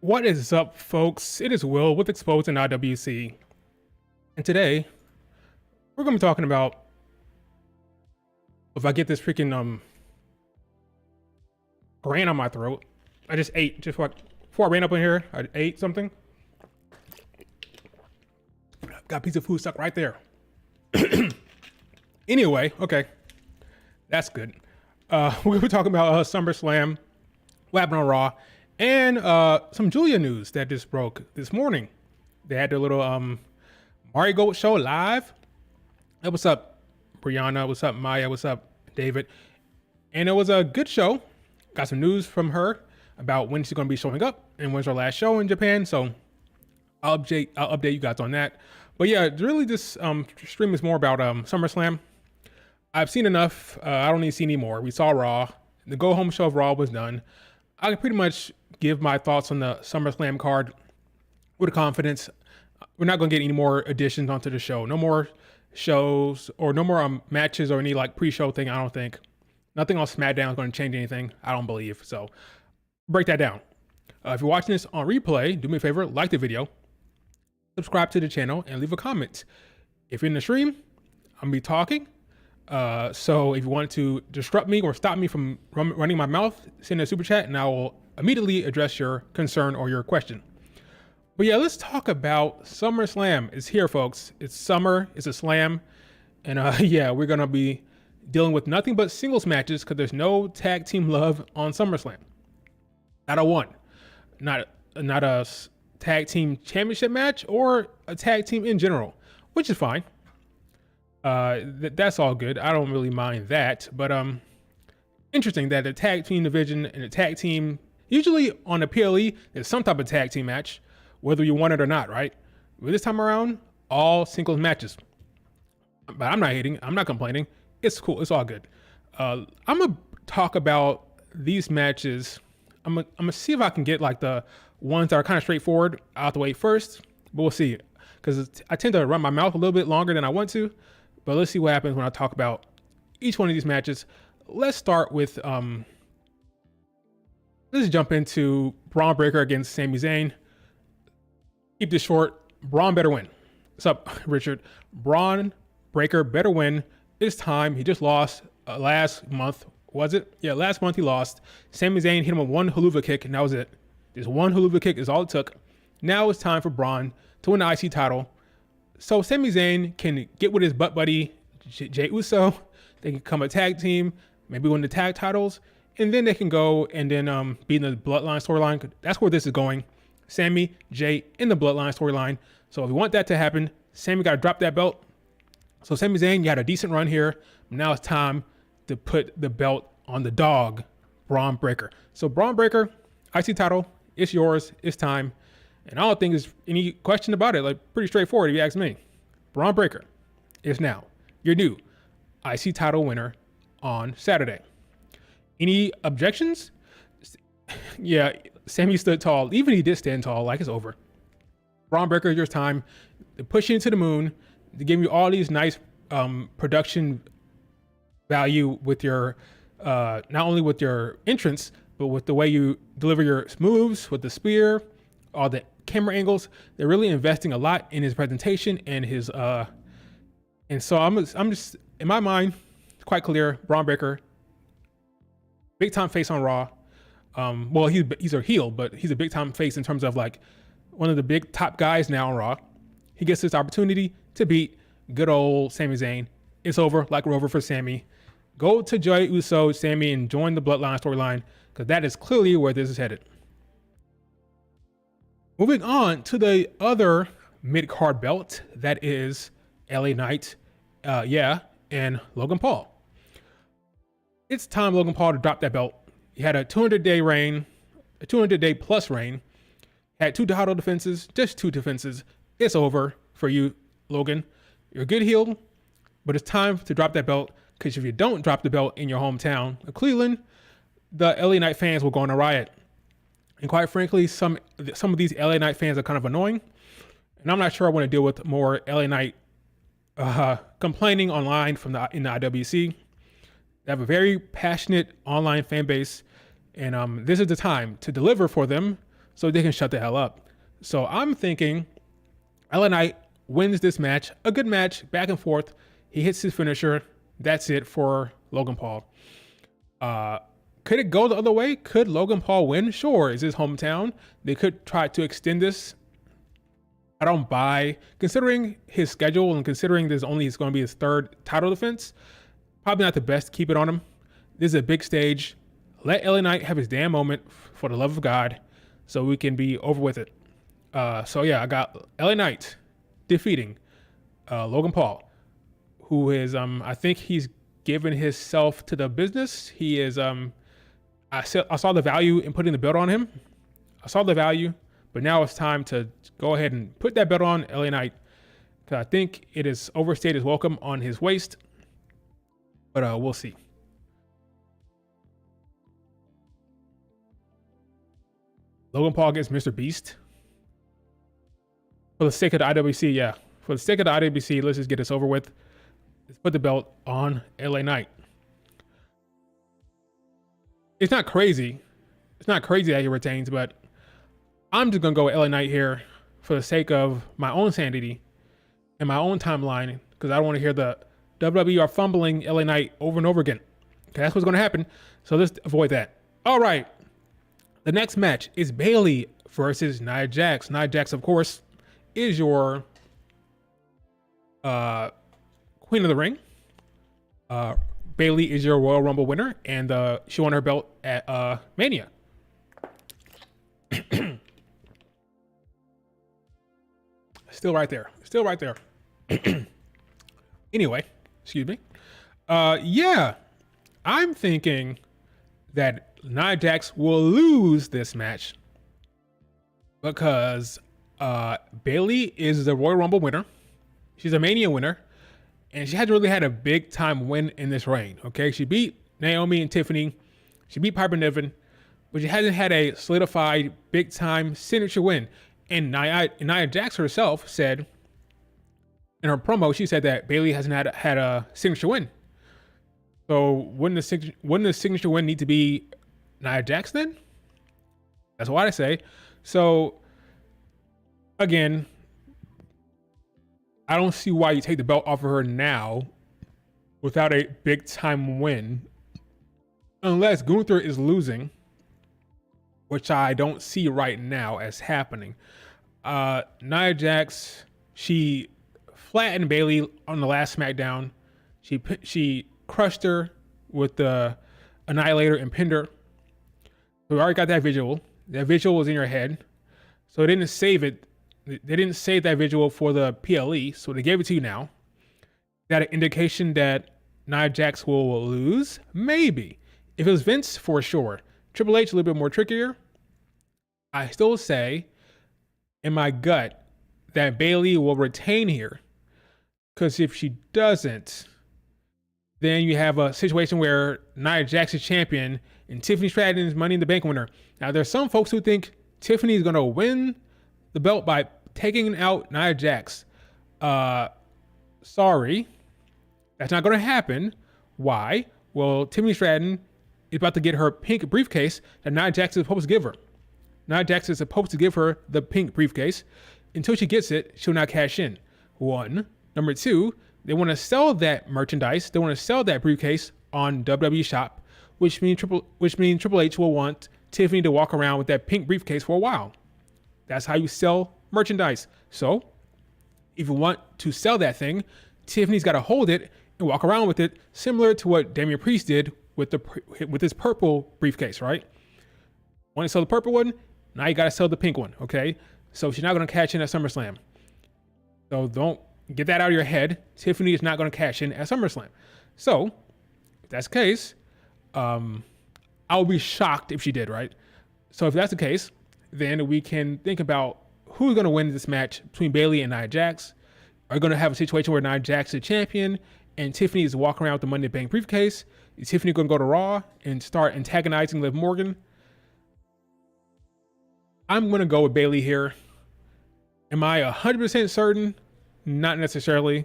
What is up, folks? It is Will with Exposed in IWC. And today, we're going to be talking about if I get this freaking brand on my throat. I just ate, just like, before I ran up in here, I ate something. Got a piece of food stuck right there. Anyway, okay. That's good. We're going to be talking about SummerSlam, what happened on Raw, and some Giulia news that just broke this morning. They had their little Mario Goat show live. Hey, what's up, Brianna? What's up, Maya? What's up, David? And it was a good show. Got some news from her about when she's going to be showing up and when's her last show in Japan. So I'll update you guys on that. But yeah, really this stream is more about SummerSlam. I've seen enough. I don't need to see any more. We saw Raw. The go-home show of Raw was done. I can pretty much give my thoughts on the SummerSlam card with confidence. We're not going to get any more additions onto the show. No more shows or no more matches or any like pre-show thing, I don't think. Nothing on SmackDown is going to change anything, I don't believe. So break that down. If you're watching this on replay, do me a favor, like the video, subscribe to the channel, and leave a comment. If you're in the stream, I'm going to be talking. So if you want to disrupt me or stop me from running my mouth, send a super chat and I will immediately address your concern or your question. But yeah, let's talk about SummerSlam. It's here, folks. It's summer, it's a slam. And yeah, we're going to be dealing with nothing but singles matches because there's no tag team love on SummerSlam. Not a one. Not a tag team championship match or a tag team in general, which is fine. That's all good. I don't really mind that, but interesting that the tag team division and the tag team, usually on the PLE, there's some type of tag team match, whether you want it or not, right? But this time around, all singles matches. But I'm not hating. I'm not complaining. It's cool. It's all good. I'm gonna talk about these matches. I'm gonna see if I can get like the ones that are kind of straightforward out the way first, but we'll see. Because I tend to run my mouth a little bit longer than I want to. But let's see what happens when I talk about each one of these matches. Let's start with, let's jump into Braun Breaker against Sami Zayn. Keep this short. Braun better win. What's up, Richard? Braun Breaker better win. It's time. He just lost last month. Was it? Yeah, last month he lost. Sami Zayn hit him with one haluva kick, and that was it. Just one haluva kick is all it took. Now it's time for Braun to win the IC title. So Sami Zayn can get with his butt buddy, Jey Uso. They can become a tag team, maybe win the tag titles, and then they can go and then be in the Bloodline storyline. That's where this is going. Sami, Jey in the Bloodline storyline. So if we want that to happen, Sami got to drop that belt. So Sami Zayn, you had a decent run here. Now it's time to put the belt on the dog, Braun Breaker. So Braun Breaker, IC title, it's yours. It's time. And I don't think there's any question about it. Like, pretty straightforward if you ask me. Braun Breaker is now your new IC title winner on Saturday. Any objections? Yeah, Sami stood tall. Even he did stand tall, like it's over. Braun Breaker, your time to push you into the moon, to give you all these nice production value with your, not only with your entrance, but with the way you deliver your moves, with the spear, all the camera angles. They're really investing a lot in his presentation and his and so I'm just in my mind, it's quite clear. Braun Breaker, big time face on Raw. Well, he's a heel, but he's a big time face in terms of like one of the big top guys now on Raw. He gets this opportunity to beat good old Sami Zayn. It's over, like Rover for Sami. Go to Jey Uso, Sami, and join the Bloodline storyline because that is clearly where this is headed. Moving on to the other mid-card belt, that is LA Knight, and Logan Paul. It's time Logan Paul to drop that belt. He had a 200-day reign, a 200-day plus reign, had two title defenses, just two defenses. It's over for you, Logan. You're a good heel, but it's time to drop that belt because if you don't drop the belt in your hometown of Cleveland, the LA Knight fans will go on a riot. And quite frankly, some of these LA Knight fans are kind of annoying. And I'm not sure I want to deal with more LA Knight complaining online in the IWC. They have a very passionate online fan base. And this is the time to deliver for them so they can shut the hell up. So I'm thinking LA Knight wins this match, a good match, back and forth. He hits his finisher. That's it for Logan Paul. Could it go the other way? Could Logan Paul win? Sure, it's his hometown. They could try to extend this. I don't buy, considering his schedule and considering this only is going to be his third title defense, probably not the best to keep it on him. This is a big stage. Let LA Knight have his damn moment, for the love of God, so we can be over with it. So yeah, I got LA Knight defeating Logan Paul, who is, I think he's given himself to the business. He is, I saw the value in putting the belt on him. I saw the value, but now it's time to go ahead and put that belt on LA Knight, because I think it is overstayed his welcome on his waist. But we'll see. Logan Paul against Mr. Beast. For the sake of the IWC, yeah. For the sake of the IWC, let's just get this over with. Let's put the belt on LA Knight. It's not crazy. It's not crazy that he retains, but I'm just going to go with LA Knight here for the sake of my own sanity and my own timeline, because I don't want to hear the WWE are fumbling LA Knight over and over again. Okay, that's what's going to happen. So let's avoid that. All right. The next match is Bayley versus Nia Jax. Nia Jax, of course, is your Queen of the Ring. Bayley is your Royal Rumble winner, and she won her belt at Mania. Still right there. Still right there. Anyway, excuse me. Yeah, I'm thinking that Nia Jax will lose this match because Bayley is the Royal Rumble winner. She's a Mania winner, and she hasn't really had a big time win in this reign. Okay, she beat Naomi and Tiffany. She beat Piper Niven, but she hasn't had a solidified big time signature win. And Nia Jax herself said in her promo, she said that Bayley hasn't had a signature win. So wouldn't the signature win need to be Nia Jax then? That's what I say. So again, I don't see why you take the belt off of her now without a big time win, unless Gunther is losing, which I don't see right now as happening. Nia Jax, she flattened Bayley on the last SmackDown. She crushed her with the Annihilator and pinned her. So we already got that visual. That visual was in your head. So they didn't save it. They didn't save that visual for the PLE, so they gave it to you now. Is that an indication that Nia Jax will lose? Maybe. If it was Vince, for sure. Triple H, a little bit more trickier. I still say, in my gut, that Bayley will retain here. Because if she doesn't, then you have a situation where Nia Jax is champion and Tiffany Stratton's Money in the Bank winner. Now, there's some folks who think Tiffany is going to win the belt by taking out Nia Jax. Sorry, that's not going to happen. Why? Well, Tiffany Stratton is about to get her pink briefcase that Nia Jax is supposed to give her. Nia Jax is supposed to give her the pink briefcase. Until she gets it, she'll not cash in. One. Number two, they want to sell that merchandise. They want to sell that briefcase on WWE Shop, which means Triple H will want Tiffany to walk around with that pink briefcase for a while. That's how you sell merchandise. So if you want to sell that thing, Tiffany's got to hold it and walk around with it, similar to what Damian Priest did with his purple briefcase, right? Want to sell the purple one? Now you got to sell the pink one, okay? So she's not going to cash in at SummerSlam. So don't get that out of your head. Tiffany is not going to cash in at SummerSlam. So if that's the case, I'll be shocked if she did, right? So if that's the case, then we can think about who's going to win this match between Bayley and Nia Jax. Are we going to have a situation where Nia Jax is champion and Tiffany is walking around with the Money in the Bank briefcase? Is Tiffany going to go to Raw and start antagonizing Liv Morgan? I'm going to go with Bayley here. Am I 100% certain? Not necessarily,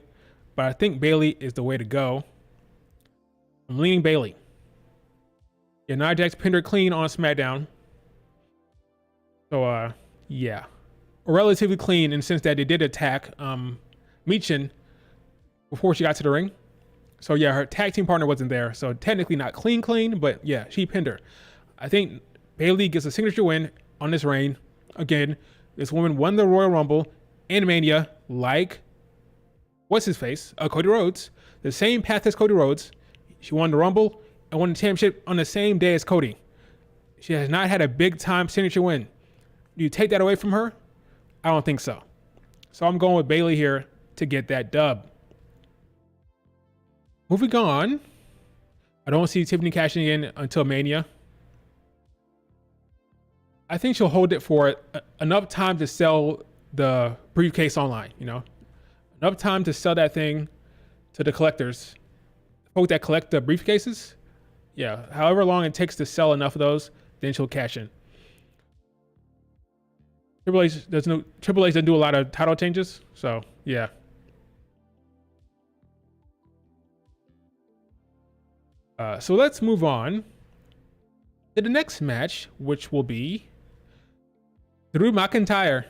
but I think Bayley is the way to go. I'm leaning Bayley. Yeah, Nia Jax pinned her clean on SmackDown. So yeah, relatively clean in the sense that they did attack Michin before she got to the ring. So yeah, her tag team partner wasn't there. So technically not clean, but yeah, she pinned her. I think Bayley gets a signature win on this reign. Again, this woman won the Royal Rumble and Mania like, what's his face? Cody Rhodes. The same path as Cody Rhodes. She won the Rumble and won the championship on the same day as Cody. She has not had a big time signature win. Do you take that away from her? I don't think so. So I'm going with Bayley here to get that dub. Moving on, I don't see Tiffany cashing in until Mania. I think she'll hold it for enough time to sell the briefcase online, enough time to sell that thing to the collectors, folks that collect the briefcases. Yeah, however long it takes to sell enough of those, then she'll cash in. Triple H doesn't do a lot of title changes, so yeah. So let's move on to the next match, which will be Drew McIntyre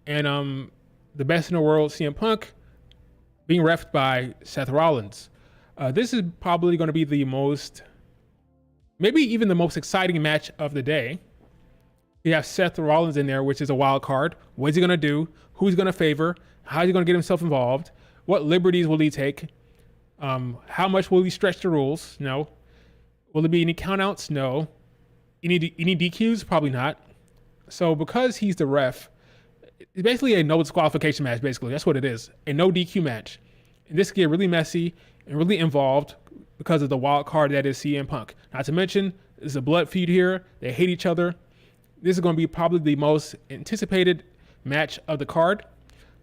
and the best in the world, CM Punk, being reffed by Seth Rollins. This is probably going to be the most, maybe even the most exciting match of the day. You have Seth Rollins in there, which is a wild card. What is he going to do? Who's going to favor? How is he going to get himself involved? What liberties will he take? How much will he stretch the rules? No. Will there be any countouts? No. Any DQs? Probably not. So because he's the ref, it's basically a no disqualification match, basically. That's what it is. A no DQ match. And this can get really messy and really involved because of the wild card that is CM Punk. Not to mention, there's a blood feud here. They hate each other. This is going to be probably the most anticipated match of the card.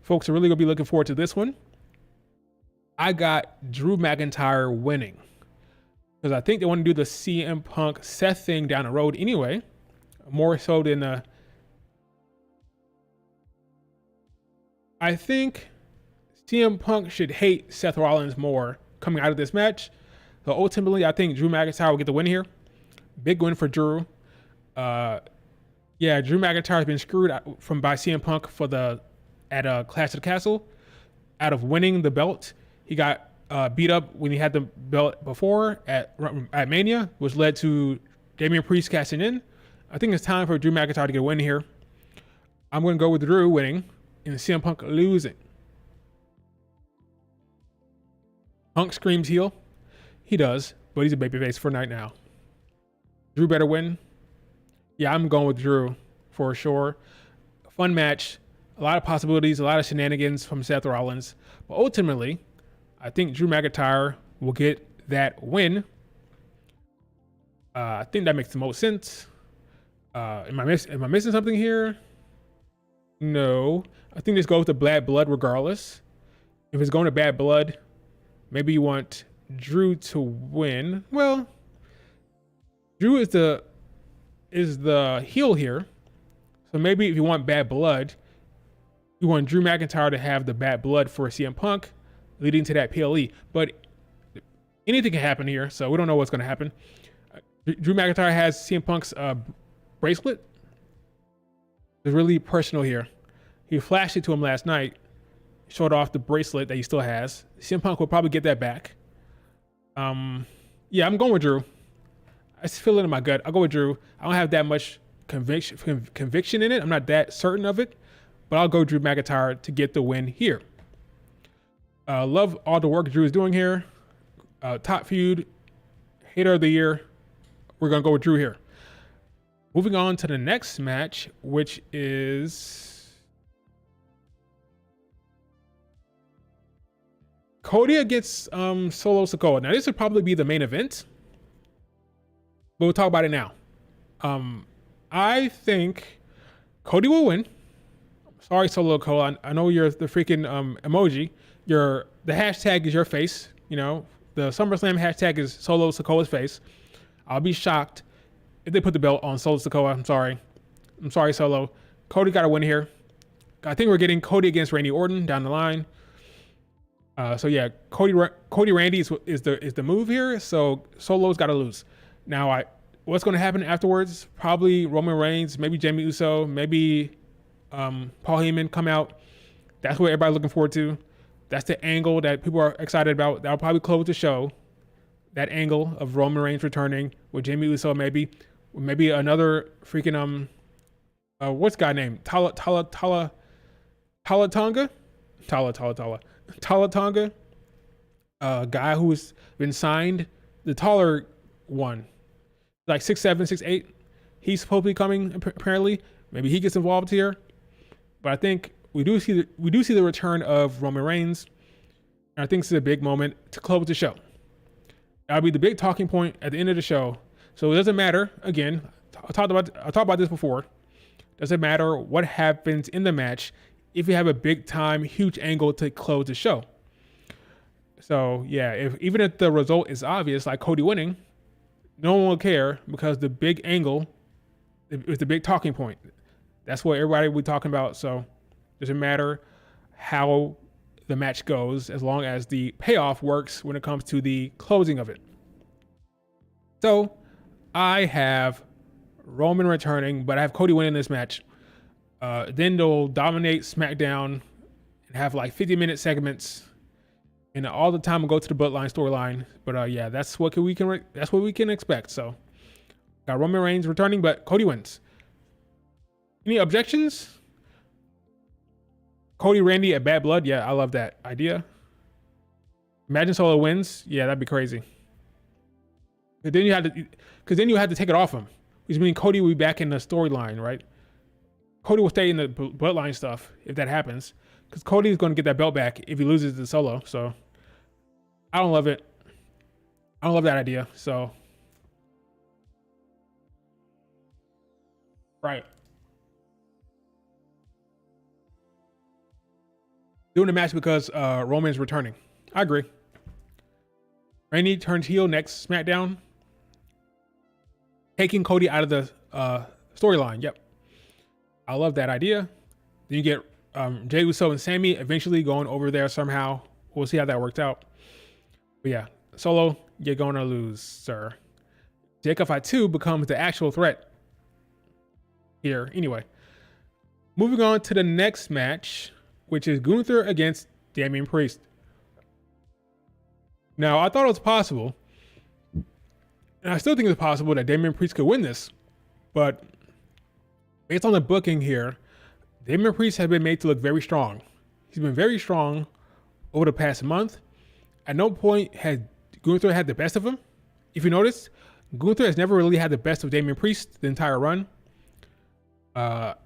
Folks are really going to be looking forward to this one. I got Drew McIntyre winning because I think they want to do the CM Punk Seth thing down the road anyway, more so than I think CM Punk should hate Seth Rollins more coming out of this match. So ultimately, I think Drew McIntyre will get the win here. Big win for Drew. Yeah, Drew McIntyre has been screwed by CM Punk at Clash of the Castle. Out of winning the belt, he got beat up when he had the belt before at Mania, which led to Damian Priest cashing in. I think it's time for Drew McIntyre to get a win here. I'm going to go with Drew winning and CM Punk losing. Punk screams heel. He does, but he's a babyface for right now. Drew better win. Yeah, I'm going with Drew for sure. Fun match. A lot of possibilities, a lot of shenanigans from Seth Rollins. But ultimately, I think Drew McIntyre will get that win. I think that makes the most sense. Am I missing something here? No. I think this goes to Bad Blood regardless. If it's going to Bad Blood, maybe you want Drew to win. Well, Drew is the heel here. So maybe if you want Bad Blood, you want Drew McIntyre to have the Bad Blood for CM Punk, leading to that PLE. But anything can happen here, so we don't know what's going to happen. Drew McIntyre has CM Punk's bracelet. It's really personal here. He flashed it to him last night, showed off the bracelet that he still has. CM Punk will probably get that back. Yeah, I'm going with Drew. I just feel it in my gut. I'll go with Drew. I don't have that much conviction in it. I'm not that certain of it, but I'll go Drew McIntyre to get the win here. Love all the work Drew is doing here. Top feud, hater of the year. We're going to go with Drew here. Moving on to the next match, which is Cody against Solo Sikoa. Now, this would probably be the main event, but we'll talk about it now. I think Cody will win. Sorry, Solo Sikoa. I know you're the freaking emoji. The hashtag is your face. You know, the SummerSlam hashtag is Solo Sikoa's face. I'll be shocked if they put the belt on Solo Sikoa. I'm sorry, Solo. Cody got to win here. I think we're getting Cody against Randy Orton down the line. So yeah, Cody Randy is the move here. So Solo's got to lose. Now what's going to happen afterwards? Probably Roman Reigns, maybe Jamie Uso, maybe Paul Heyman come out. That's what everybody's looking forward to. That's the angle that people are excited about. That'll probably close the show. That angle of Roman Reigns returning with Jamie Uso, maybe another freaking what's guy name? Talatonga, guy who's been signed, the taller one, like 6'7", 6'8". He's supposed to be coming apparently. Maybe he gets involved here, but I think we do see the return of Roman Reigns, and I think this is a big moment to close the show. That'll be the big talking point at the end of the show. So it doesn't matter. Again, I talked about this before. Doesn't matter what happens in the match if you have a big time, huge angle to close the show. So yeah, even if the result is obvious, like Cody winning, no one will care because the big angle is the big talking point. That's what everybody will be talking about. So it doesn't matter how the match goes as long as the payoff works when it comes to the closing of it. So I have Roman returning, but I have Cody winning this match. Then they'll dominate SmackDown and have like 50-minute segments, and all the time will go to the Bloodline storyline. But yeah, that's what we can expect. So got Roman Reigns returning, but Cody wins. Any objections? Cody Randy at Bad Blood. Yeah, I love that idea. Imagine Solo wins. Yeah, that'd be crazy. But then you had to take it off him, which means Cody will be back in the storyline, right? Cody will stay in the Bloodline stuff if that happens, because Cody is going to get that belt back if he loses to Solo. So I don't love it. I don't love that idea. So right. Doing the match because Roman's returning. I agree. Randy turns heel next SmackDown, taking Cody out of the storyline. Yep. I love that idea. Then you get Jey Uso and Sami eventually going over there somehow. We'll see how that works out. But yeah, Solo, you're going to lose, sir. Jacob Fatu becomes the actual threat here. Anyway, moving on to the next match, which is Gunther against Damian Priest. Now, I thought it was possible, and I still think it's possible that Damian Priest could win this, but based on the booking here, Damian Priest has been made to look very strong. He's been very strong over the past month. At no point has Gunther had the best of him. If you notice, Gunther has never really had the best of Damian Priest the entire run.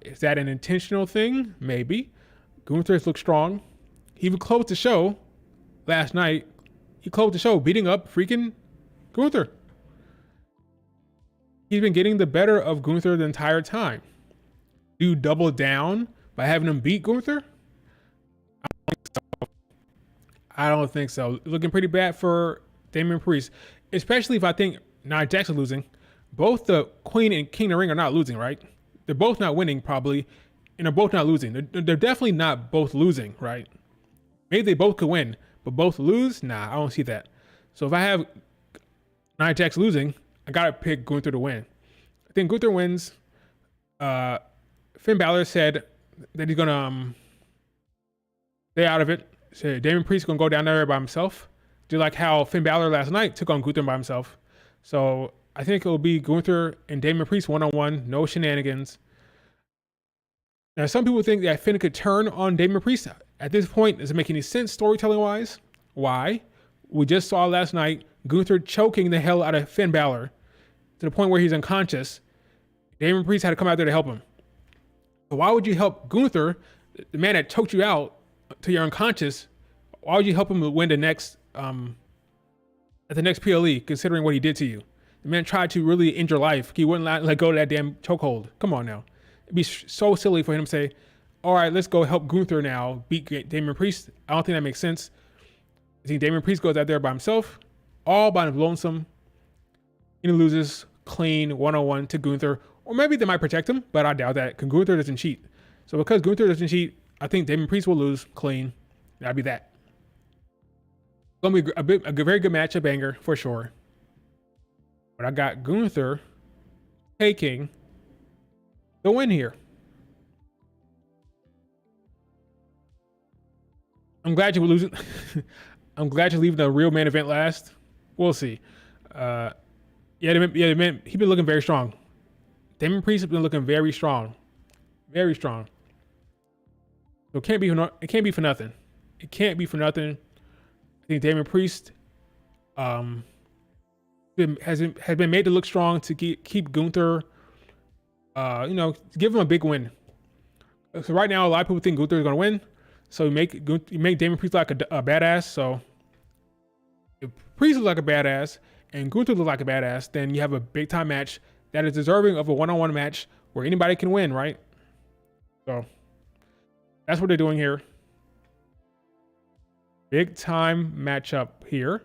Is that an intentional thing? Maybe. Gunther has looked strong. He even closed the show last night. He closed the show beating up freaking Gunther. He's been getting the better of Gunther the entire time. Do you double down by having him beat Gunther? I don't think so. Looking pretty bad for Damian Priest, especially if I think Nia Jax is losing. Both the Queen and King of the Ring are not losing, right? They're both not winning probably, and they're both not losing. They're definitely not both losing, right? Maybe they both could win, but both lose? Nah, I don't see that. So if I have Nia Jax losing, I gotta pick Gunther to win. I think Gunther wins. Finn Balor said that he's gonna stay out of it. Said Damian Priest gonna go down there by himself. Do like how Finn Balor last night took on Gunther by himself. So I think it will be Gunther and Damian Priest one-on-one, no shenanigans. Now, some people think that Finn could turn on Damian Priest. At this point, does it make any sense storytelling-wise? Why? We just saw last night Gunther choking the hell out of Finn Balor to the point where he's unconscious. Damian Priest had to come out there to help him. So why would you help Gunther, the man that choked you out till you're unconscious? Why would you help him win the next at the next PLE, considering what he did to you? The man tried to really end your life. He wouldn't let go of that damn chokehold. Come on now. It'd be so silly for him to say, all right, let's go help Gunther now beat Damian Priest. I don't think that makes sense. I think Damian Priest goes out there by himself, all by his lonesome, and he loses clean one-on-one to Gunther. Or maybe they might protect him, but I doubt that, because Gunther doesn't cheat. So because Gunther doesn't cheat, I think Damian Priest will lose clean. That'd be that. It's going to be a very good match, a banger, for sure. But I got Gunther taking the win here. I'm glad you're losing. I'm glad you're leaving the real main event last. We'll see. Yeah, man, he's been looking very strong. Damian Priest has been looking very strong, very strong. So it can't be for nothing. It can't be for nothing. I think Damian Priest has been made to look strong to keep Gunther. Give him a big win. So right now, a lot of people think Gunther is going to win. So you make Damian Priest like a badass. So if Priest looks like a badass and Gunther looks like a badass, then you have a big time match that is deserving of a one-on-one match where anybody can win, right? So that's what they're doing here. Big time matchup here.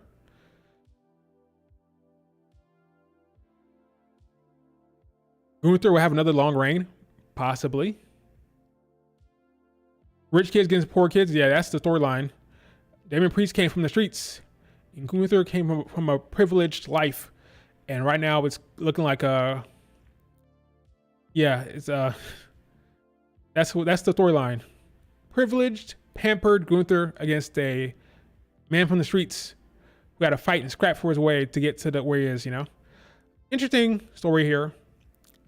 Gunther will have another long reign, possibly. Rich kids against poor kids. Yeah, that's the storyline. Damian Priest came from the streets, and Gunther came from a privileged life. And right now, it's looking like that's the storyline. Privileged, pampered Gunther against a man from the streets who had to fight and scrap for his way to get to where he is. Interesting story here.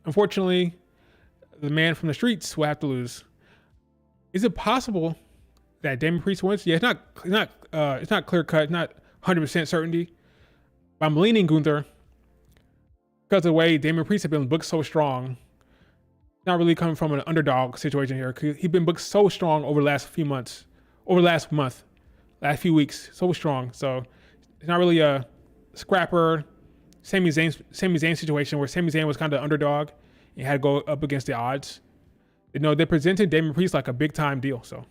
Unfortunately, the man from the streets will have to lose. Is it possible that Damian Priest wins? Yeah, it's not clear cut. It's not 100% certainty. But I'm leaning Gunther because of the way Damian Priest has been booked so strong. Not really coming from an underdog situation here. He's been booked so strong over the last few months, last few weeks, so strong. So it's not really a scrapper Sami Zayn situation where Sami Zayn was kind of underdog and had to go up against the odds. They presented Damian Priest like a big time deal. So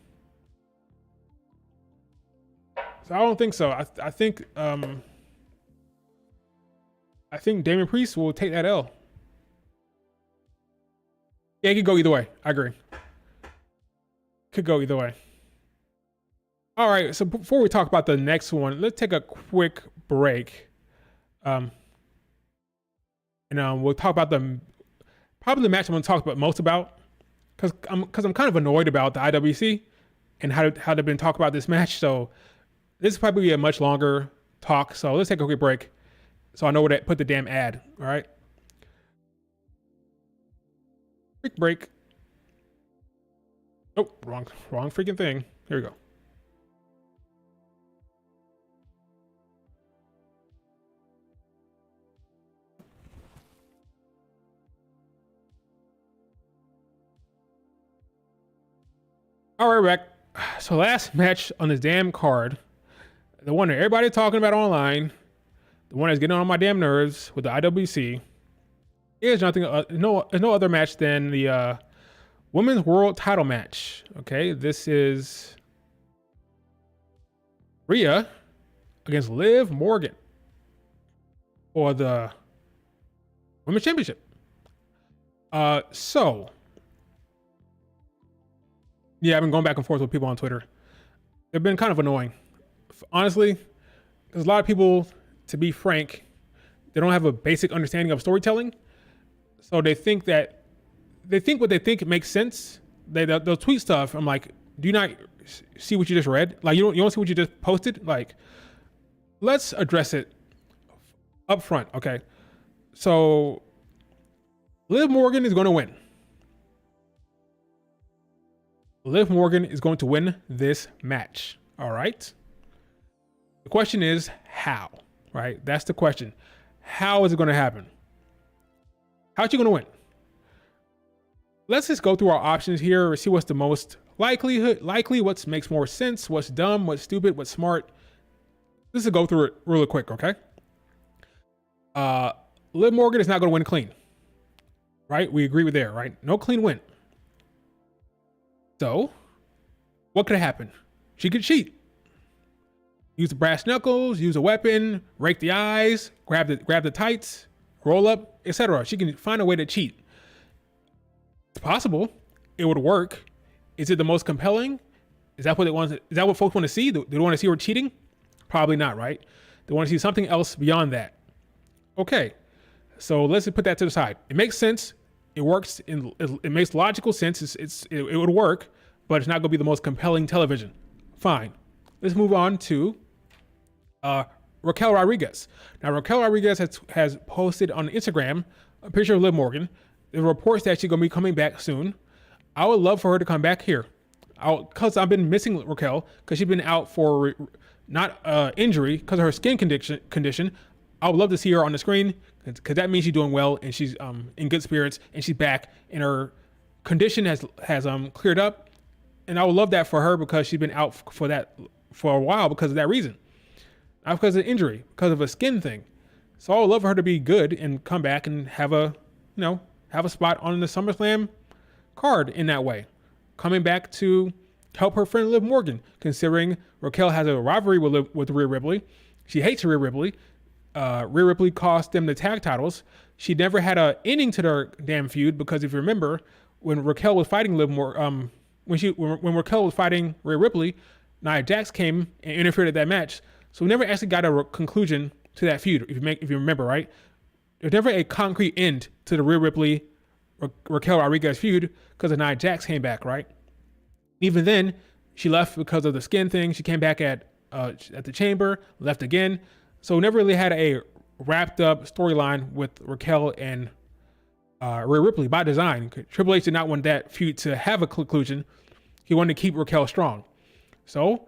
I don't think so. I think Damian Priest will take that L. Yeah, it could go either way. I agree. Could go either way. All right. So before we talk about the next one, let's take a quick break. And we'll talk about probably the match I'm going to talk about most about, because I'm kind of annoyed about the IWC and how they've been talking about this match. So this is probably a much longer talk. So let's take a quick break so I know where to put the damn ad. All right. Quick break. Oh, wrong freaking thing. Here we go. All right, Rick. So last match on this damn card, the one that everybody's talking about online, the one that's getting on my damn nerves with the IWC, is no other match than the Women's World Title match. Okay, this is Rhea against Liv Morgan for the Women's Championship. So yeah, I've been going back and forth with people on Twitter. They've been kind of annoying, honestly. There's a lot of people, to be frank, they don't have a basic understanding of storytelling. So they think what they think makes sense. They'll tweet stuff. I'm like, do you not see what you just read? Like, you don't see what you just posted? Like, let's address it up front, okay? So Liv Morgan is going to win. Liv Morgan is going to win this match, all right? The question is how, right? That's the question. How is it going to happen? How's she going to win? Let's just go through our options here, see what's the most likely, what makes more sense, what's dumb, what's stupid, what's smart. Let's just go through it really quick, okay? Liv Morgan is not going to win clean, right? We agree with there, right? No clean win. So, what could happen? She could cheat. Use the brass knuckles, use a weapon, rake the eyes, grab the tights, roll up, etc. She can find a way to cheat. It's possible. It would work. Is it the most compelling? Is that what they want? Is that what folks want to see? Do they want to see her cheating? Probably not, right? They want to see something else beyond that. Okay. So let's put that to the side. It makes sense. It works. It makes logical sense. It would work, but it's not going to be the most compelling television. Fine. Let's move on to Raquel Rodriguez. Now, Raquel Rodriguez has posted on Instagram a picture of Liv Morgan. There are reports that she's going to be coming back soon. I would love for her to come back here. Because I've been missing Raquel because she's been out for not injury because of her skin condition. I would love to see her on the screen because that means she's doing well and she's in good spirits and she's back and her condition has cleared up. And I would love that for her because she's been out for a while because of that reason. Not because of injury, because of a skin thing. So I would love for her to be good and come back and have a spot on the SummerSlam card in that way. Coming back to help her friend Liv Morgan, considering Raquel has a rivalry with Rhea Ripley. She hates Rhea Ripley. Rhea Ripley cost them the tag titles. She never had an ending to their damn feud because if you remember, when Raquel was fighting when Raquel was fighting Rhea Ripley, Nia Jax came and interfered at that match. So we never actually got a conclusion to that feud. If you remember, right? There's never a concrete end to the Rhea Ripley Raquel Rodriguez feud because of Nia Jax came back, right? Even then, she left because of the skin thing. She came back at the Chamber, left again. So never really had a wrapped up storyline with Raquel and Rhea Ripley by design. Triple H did not want that feud to have a conclusion. He wanted to keep Raquel strong. So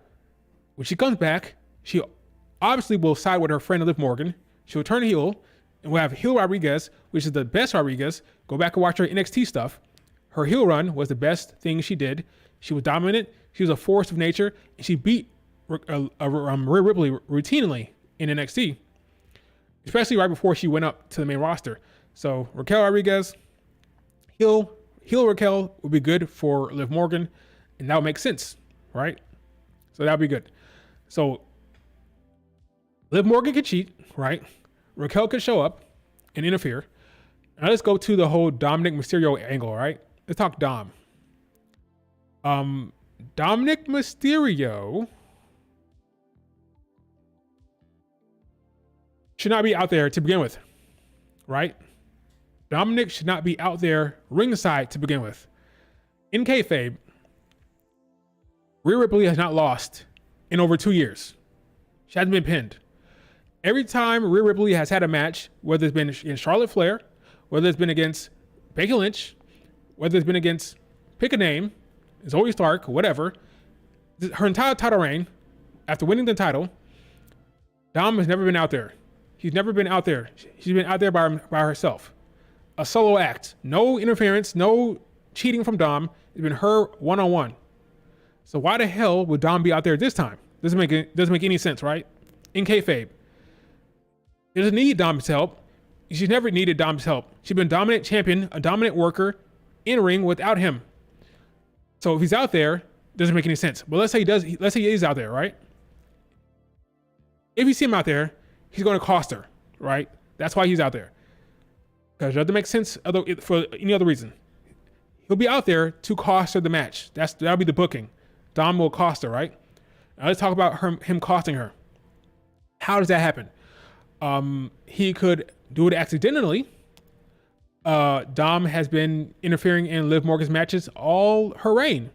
when she comes back, she obviously will side with her friend Liv Morgan. She'll turn heel. And we'll have heel Rodriguez, which is the best Rodriguez. Go back and watch her NXT stuff. Her heel run was the best thing she did. She was dominant. She was a force of nature. And she beat Rhea Ripley routinely in NXT, especially right before she went up to the main roster. So Raquel Rodriguez, heel Raquel would be good for Liv Morgan. And that would make sense, right? So that would be good. So Liv Morgan could cheat, right? Raquel could show up and interfere. Now let's go to the whole Dominic Mysterio angle, right? Let's talk Dom. Dominic Mysterio should not be out there to begin with, right? Dominic should not be out there ringside to begin with. In kayfabe, Rhea Ripley has not lost in over 2 years. She hasn't been pinned. Every time Rhea Ripley has had a match, whether it's been against Charlotte Flair, whether it's been against Becky Lynch, whether it's been against, pick a name, Zoe Stark, whatever, her entire title reign, after winning the title, Dom has never been out there. He's never been out there. She's been out there by herself. A solo act. No interference, no cheating from Dom. It's been her one-on-one. So why the hell would Dom be out there this time? Doesn't make any sense, right? In kayfabe. She doesn't need Dom's help. She's never needed Dom's help. She's been a dominant champion, a dominant worker in ring without him. So if he's out there, it doesn't make any sense. But let's say he does. Let's say he is out there, right? If you see him out there, he's going to cost her, right? That's why he's out there. Because it doesn't make sense for any other reason. He'll be out there to cost her the match. That'll be the booking. Dom will cost her, right? Now let's talk about him costing her. How does that happen? He could do it accidentally. Dom has been interfering in Liv Morgan's matches all her reign.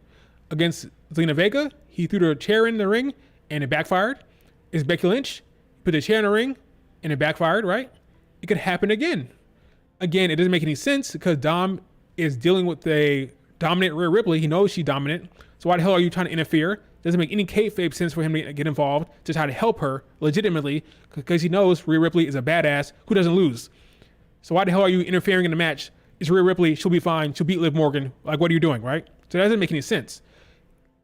Against Zelina Vega, he threw the chair in the ring and it backfired. It's Becky Lynch, put the chair in the ring and it backfired, right? It could happen again. Again, it doesn't make any sense because Dom is dealing with a dominant Rhea Ripley. He knows she's dominant. So why the hell are you trying to interfere? Doesn't make any kayfabe sense for him to get involved to try to help her legitimately because he knows Rhea Ripley is a badass who doesn't lose. So why the hell are you interfering in the match? It's Rhea Ripley. She'll be fine. She'll beat Liv Morgan. Like, what are you doing, right? So that doesn't make any sense.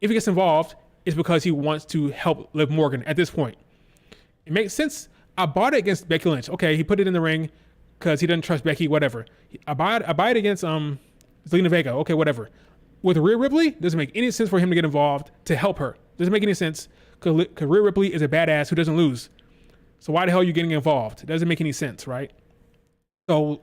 If he gets involved, it's because he wants to help Liv Morgan at this point. It makes sense. I bought it against Becky Lynch. Okay, he put it in the ring because he doesn't trust Becky, whatever. I buy it against Zelina Vega. Okay, whatever. With Rhea Ripley, doesn't make any sense for him to get involved to help her. Doesn't make any sense because Rhea Ripley is a badass who doesn't lose. So why the hell are you getting involved? It doesn't make any sense, right? So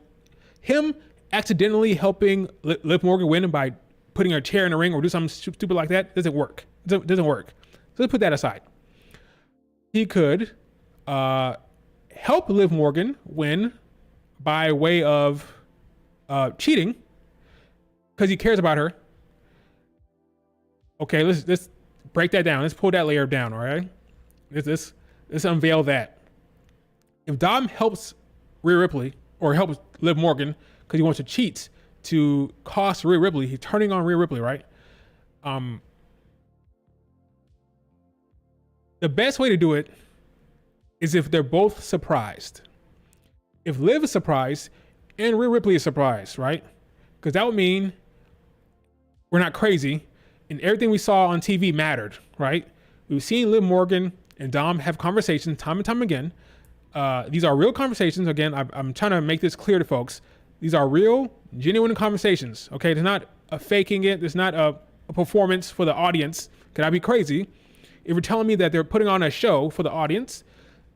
him accidentally helping Liv Morgan win by putting her chair in the ring or do something stupid like that doesn't work. It doesn't work. So let's put that aside. He could help Liv Morgan win by way of cheating because he cares about her. Okay, let's break that down. Let's pull that layer down, all right? Let's unveil that. If Dom helps Rhea Ripley or helps Liv Morgan because he wants to cheat to cost Rhea Ripley, he's turning on Rhea Ripley, right? The best way to do it is if they're both surprised. If Liv is surprised and Rhea Ripley is surprised, right? Because that would mean we're not crazy and everything we saw on TV mattered, right? We've seen Liv Morgan and Dom have conversations time and time again. These are real conversations. Again, I'm trying to make this clear to folks. These are real, genuine conversations, okay? They're not a faking it. There's not a performance for the audience. Could I be crazy? If you're telling me that they're putting on a show for the audience,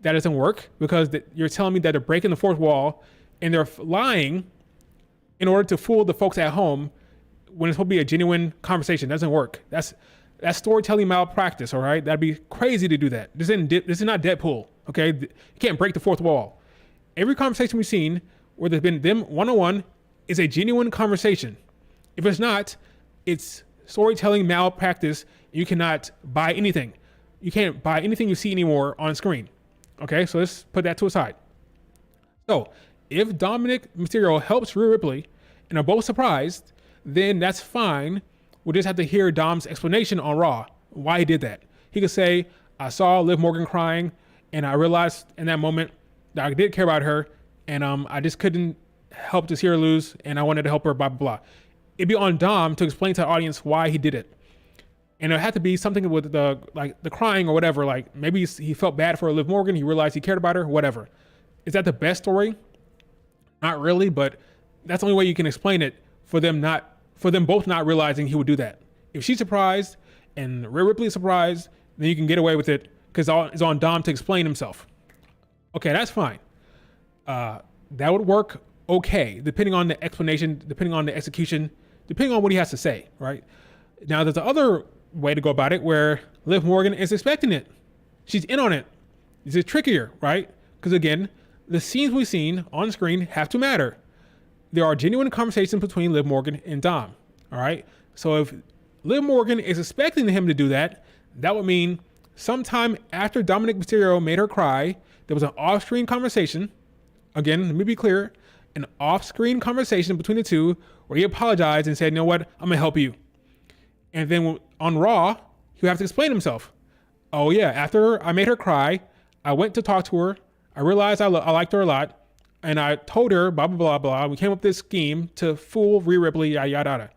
that doesn't work because you're telling me that they're breaking the fourth wall and they're lying in order to fool the folks at home when it's supposed to be a genuine conversation. It doesn't work. That's storytelling malpractice, all right? That'd be crazy to do that. This is not Deadpool, okay? You can't break the fourth wall. Every conversation we've seen where there's been them one-on-one is a genuine conversation. If it's not, it's storytelling malpractice. You cannot buy anything. You can't buy anything you see anymore on screen. Okay, so let's put that to a side. So if Dominic Mysterio helps Rhea Ripley and are both surprised, then that's fine. We'll just have to hear Dom's explanation on Raw, why he did that. He could say, I saw Liv Morgan crying and I realized in that moment that I did care about her and I just couldn't help to see her lose and I wanted to help her, blah, blah, blah. It'd be on Dom to explain to the audience why he did it. And it had to be something with the crying or whatever. Like maybe he felt bad for Liv Morgan. He realized he cared about her, whatever. Is that the best story? Not really, but that's the only way you can explain it for them both not realizing he would do that. If she's surprised and Rhea Ripley is surprised, then you can get away with it because it's on Dom to explain himself. Okay, that's fine. That would work okay, depending on the explanation, depending on the execution, depending on what he has to say, right? Now, there's the other way to go about it where Liv Morgan is expecting it. She's in on it. This is trickier, right? Because again, the scenes we've seen on screen have to matter. There are genuine conversations between Liv Morgan and Dom, all right? So if Liv Morgan is expecting him to do that, that would mean sometime after Dominic Mysterio made her cry, there was an off-screen conversation. Again, let me be clear, an off-screen conversation between the two where he apologized and said, you know what, I'm gonna help you. And then on Raw, he would have to explain himself. Oh yeah, after I made her cry, I went to talk to her. I realized I liked her a lot. And I told her, blah, blah, blah, blah. We came up with this scheme to fool Rhea Ripley, yada, yada, yada.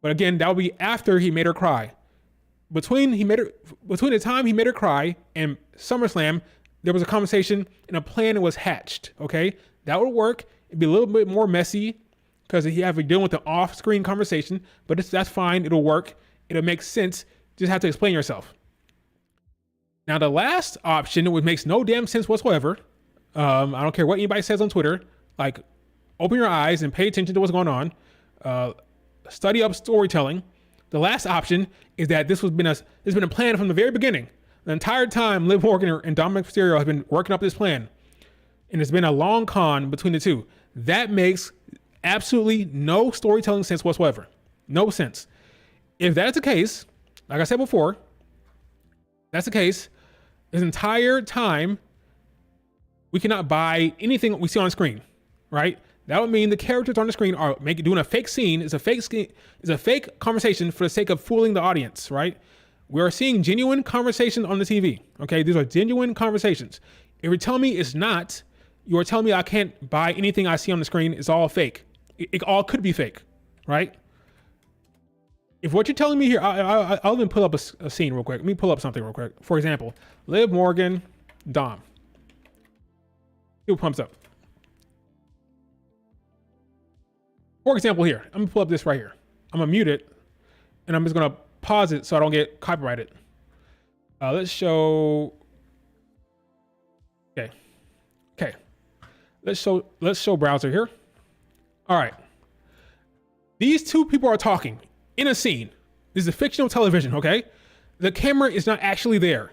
But again, that would be after he made her cry. Between the time he made her cry and SummerSlam, there was a conversation and a plan was hatched, okay? That would work. It'd be a little bit more messy because he have to deal with the off-screen conversation, but that's fine. It'll work. It'll make sense. Just have to explain yourself. Now, the last option, which makes no damn sense whatsoever, I don't care what anybody says on Twitter, like open your eyes and pay attention to what's going on. Study up storytelling. The last option is that this has been a plan from the very beginning. The entire time, Liv Morgan and Dominic Mysterio have been working up this plan, and it's been a long con between the two. That makes absolutely no storytelling sense whatsoever. No sense. If that's the case, like I said before, that's the case, this entire time, we cannot buy anything we see on screen, right? That would mean the characters on the screen are doing a fake scene. It's a fake conversation for the sake of fooling the audience, right? We are seeing genuine conversations on the TV, okay? These are genuine conversations. If you're telling me it's not, you are telling me I can't buy anything I see on the screen. It's all fake. It all could be fake, right? If what you're telling me here, I'll even pull up a scene real quick. Let me pull up something real quick. For example, Liv Morgan, Dom. See what pumps up. For example here, I'm gonna pull up this right here. I'm gonna mute it, and I'm just gonna pause it so I don't get copyrighted. Let's show. Okay. Let's show browser here. All right. These two people are talking in a scene. This is a fictional television, okay? The camera is not actually there.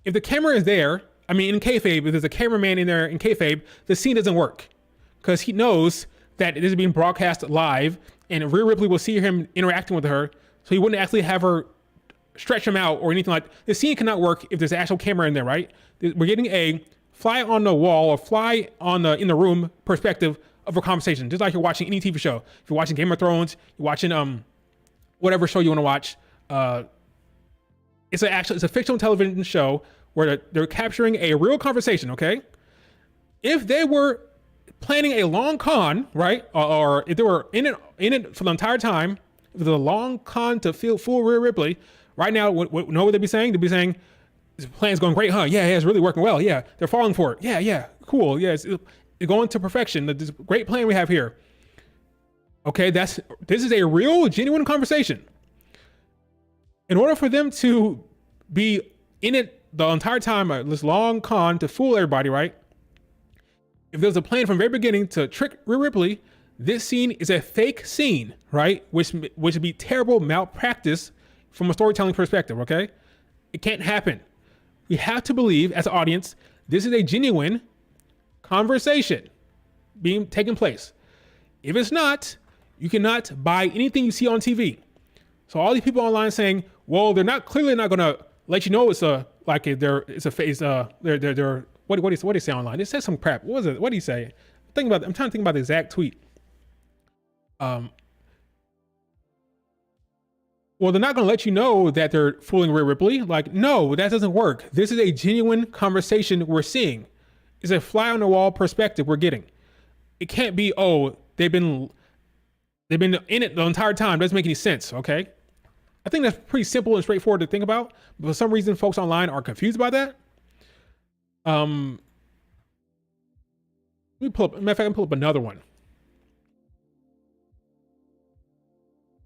If the camera is there, I mean, in kayfabe, if there's a cameraman in there in kayfabe, the scene doesn't work. because he knows that this is being broadcast live, and Rhea Ripley will see him interacting with her, so he wouldn't actually have her stretch him out or anything like that. The scene cannot work if there's an actual camera in there, right? We're getting a fly on the wall or fly on the in the room perspective of a conversation, just like you're watching any TV show. If you're watching Game of Thrones, you're watching whatever show you want to watch. It's a fictional television show where they're capturing a real conversation. Okay, if they were planning a long con, right, or if they were in it for the entire time, if it was a long con to fool Rhea Ripley, right now, what would they be saying? They'd be saying, this plan's going great, huh? Yeah, it's really working well. Yeah, they're falling for it. Yeah, cool. Yeah, it's going to perfection. This great plan we have here. Okay, this is a real, genuine conversation. In order for them to be in it the entire time, this long con to fool everybody, right? If there's a plan from the very beginning to trick Rhea Ripley, this scene is a fake scene, right? Which would be terrible malpractice from a storytelling perspective, okay? It can't happen. We have to believe, as an audience, this is a genuine conversation being taken place. If it's not, you cannot buy anything you see on TV. So all these people online saying, well, they're clearly not going to let you know it's a phase. What do you say online? It says some crap. What was it? What do you say? I'm trying to think about the exact tweet. Well, they're not going to let you know that they're fooling Rhea Ripley. Like, no, that doesn't work. This is a genuine conversation we're seeing. It's a fly on the wall perspective we're getting. It can't be, oh, they've been in it the entire time. Doesn't make any sense. Okay. I think that's pretty simple and straightforward to think about. But for some reason, folks online are confused by that. Let me pull up. Matter of fact, I can pull up another one.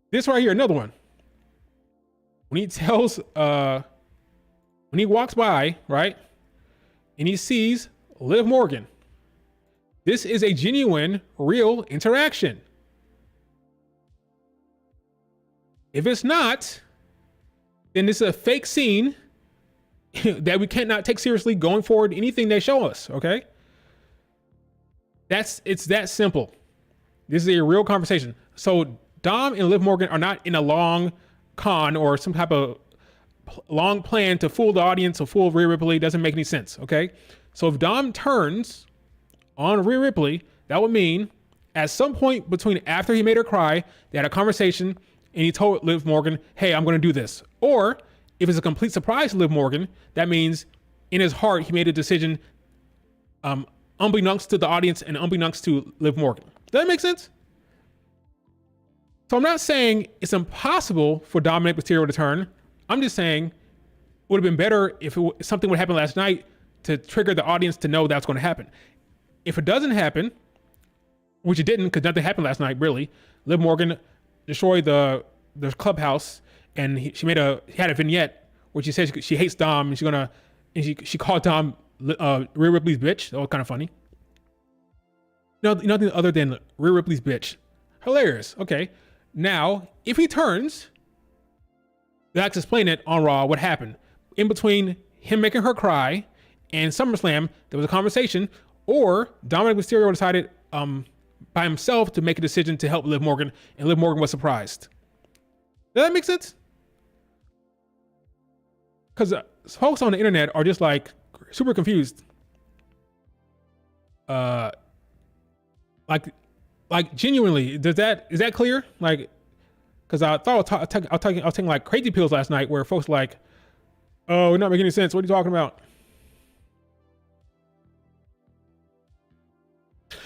This right here, another one. When he walks by, right, and he sees Liv Morgan, this is a genuine, real interaction. If it's not, then this is a fake scene that we cannot take seriously going forward. Anything they show us, okay? It's that simple. This is a real conversation. So Dom and Liv Morgan are not in a long con or some type of long plan to fool the audience or fool Rhea Ripley. Doesn't make any sense, okay? So if Dom turns on Rhea Ripley, that would mean at some point between after he made her cry, they had a conversation and he told Liv Morgan, hey, I'm going to do this. Or if it's a complete surprise to Liv Morgan, that means in his heart, he made a decision unbeknownst to the audience and unbeknownst to Liv Morgan. Does that make sense? So I'm not saying it's impossible for Dominic Mysterio to turn. I'm just saying it would have been better if something would happen last night to trigger the audience to know that's going to happen. If it doesn't happen, which it didn't because nothing happened last night, really, Liv Morgan destroyed the clubhouse and she had a vignette where she said she hates Dom and she called Dom Rhea Ripley's bitch. That was kind of funny. No, nothing other than Rhea Ripley's bitch. Hilarious. Okay. Now, if he turns, let's explain it on Raw what happened. In between him making her cry and SummerSlam, there was a conversation, or Dominic Mysterio decided by himself to make a decision to help Liv Morgan, and Liv Morgan was surprised. Does that make sense? Because folks on the internet are just like super confused. Like genuinely, is that clear? Like, because I thought I was taking like crazy pills last night where folks like, oh, we're not making any sense. What are you talking about?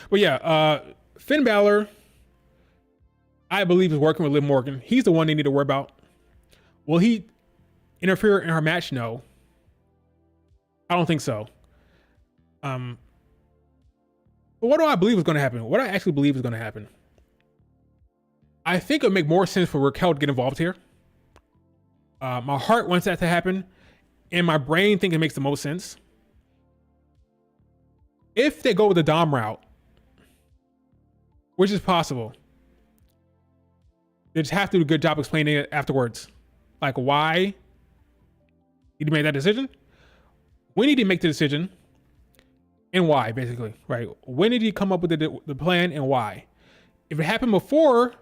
But yeah, Finn Balor, I believe, is working with Liv Morgan. He's the one they need to worry about. Will he interfere in her match? No. I don't think so. But what do I believe is going to happen? What I actually believe is going to happen. I think it would make more sense for Raquel to get involved here. My heart wants that to happen, and my brain thinks it makes the most sense. If they go with the Dom route, which is possible, they just have to do a good job explaining it afterwards. Like, why you need to make that decision? We need to make the decision and why, basically, right? When did he come up with the plan and why? If it happened before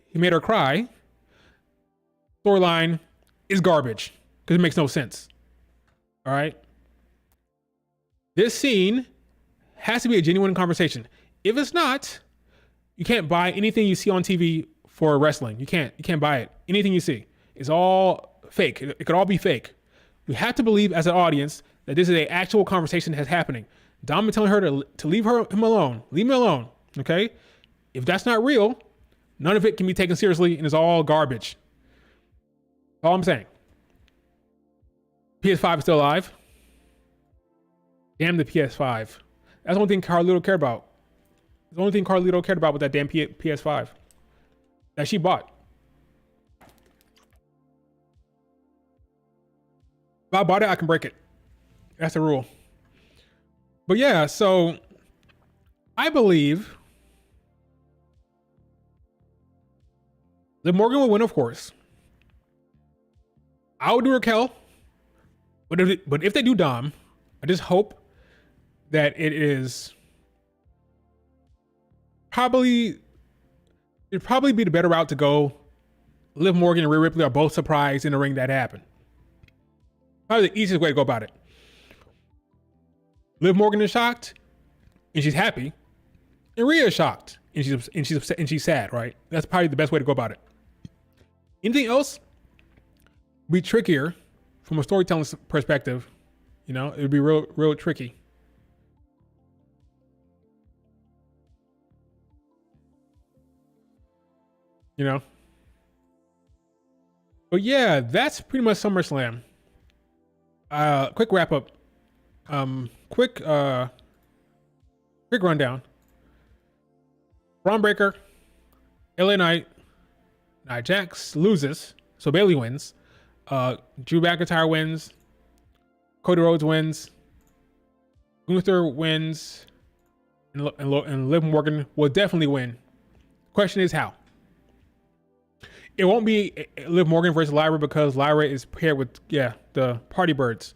he made her cry, storyline is garbage because it makes no sense. All right. This scene has to be a genuine conversation. If it's not, you can't buy anything you see on TV for wrestling. You can't buy it. Anything you see. It's all fake. It could all be fake. We have to believe as an audience that this is an actual conversation that's happening. Dom is telling her to leave him alone. Leave me alone. Okay? If that's not real, none of it can be taken seriously and it's all garbage. That's all I'm saying. PS5 is still alive. Damn the PS5. That's the only thing Carlito cared about. The only thing Carlito cared about with that damn PS5 that she bought. If I bought it, I can break it. That's the rule. But yeah, so I believe Liv Morgan will win, of course. I would do Raquel. But if they do Dom, I just hope that it'd probably be the better route to go. Liv Morgan and Rhea Ripley are both surprised in the ring that happened. Probably the easiest way to go about it. Liv Morgan is shocked and she's happy, and Rhea is shocked and she's upset and she's sad. Right? That's probably the best way to go about it. Anything else would be trickier from a storytelling perspective. You know, it would be real tricky. You know? But yeah, that's pretty much SummerSlam. Quick wrap up. Quick rundown. Braun Breaker, LA Knight, Nia Jax loses, so Bayley wins. Drew McIntyre wins. Cody Rhodes wins. Gunther wins. And Liv Morgan will definitely win. Question is how. It won't be Liv Morgan versus Lyra because Lyra is paired with, the Party Birds.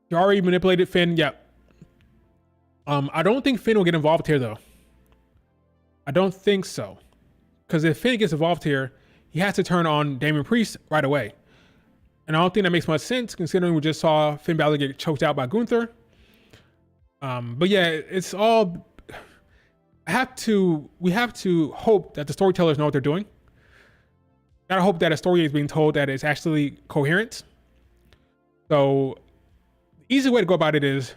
You already manipulated Finn, I don't think Finn will get involved here, though. I don't think so. Because if Finn gets involved here, he has to turn on Damian Priest right away. And I don't think that makes much sense considering we just saw Finn Balor get choked out by Gunther. But yeah, it's all... we have to hope that the storytellers know what they're doing. Gotta hope that a story is being told that is actually coherent. So the easy way to go about it is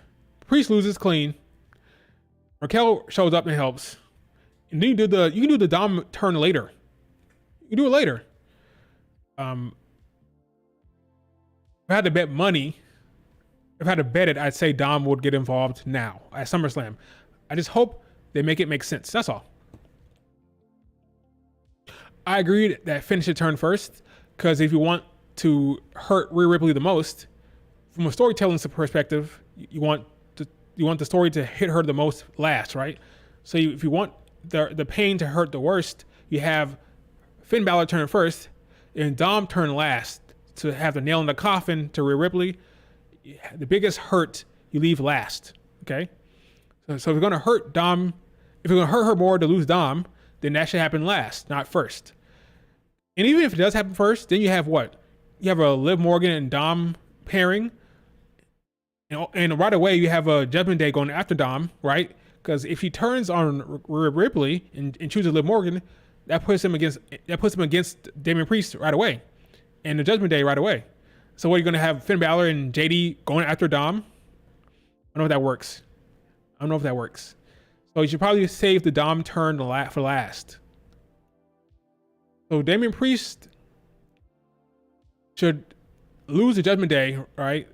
Priest loses clean. Raquel shows up and helps. And then you can do the Dom turn later. You do it later. If I had to bet money, if I had to bet it, I'd say Dom would get involved now at SummerSlam. I just hope they make it make sense. That's all. I agreed that Finn should turn first, because if you want to hurt Rhea Ripley the most, from a storytelling perspective, you want the story to hit her the most last, right? So if you want the pain to hurt the worst, you have Finn Balor turn first and Dom turn last to have the nail in the coffin to Rhea Ripley. The biggest hurt you leave last, okay? So if you're gonna hurt Dom, if you're gonna hurt her more to lose Dom, then that should happen last, not first. And even if it does happen first, then you have what? You have a Liv Morgan and Dom pairing. And right away, you have a Judgment Day going after Dom, right? Because if he turns on Ripley and chooses Liv Morgan, that puts him against Damian Priest right away. And the Judgment Day right away. So what, are you going to have Finn Balor and JD going after Dom? I don't know if that works. So you should probably save the Dom turn for last. So Damian Priest should lose the Judgment Day, right?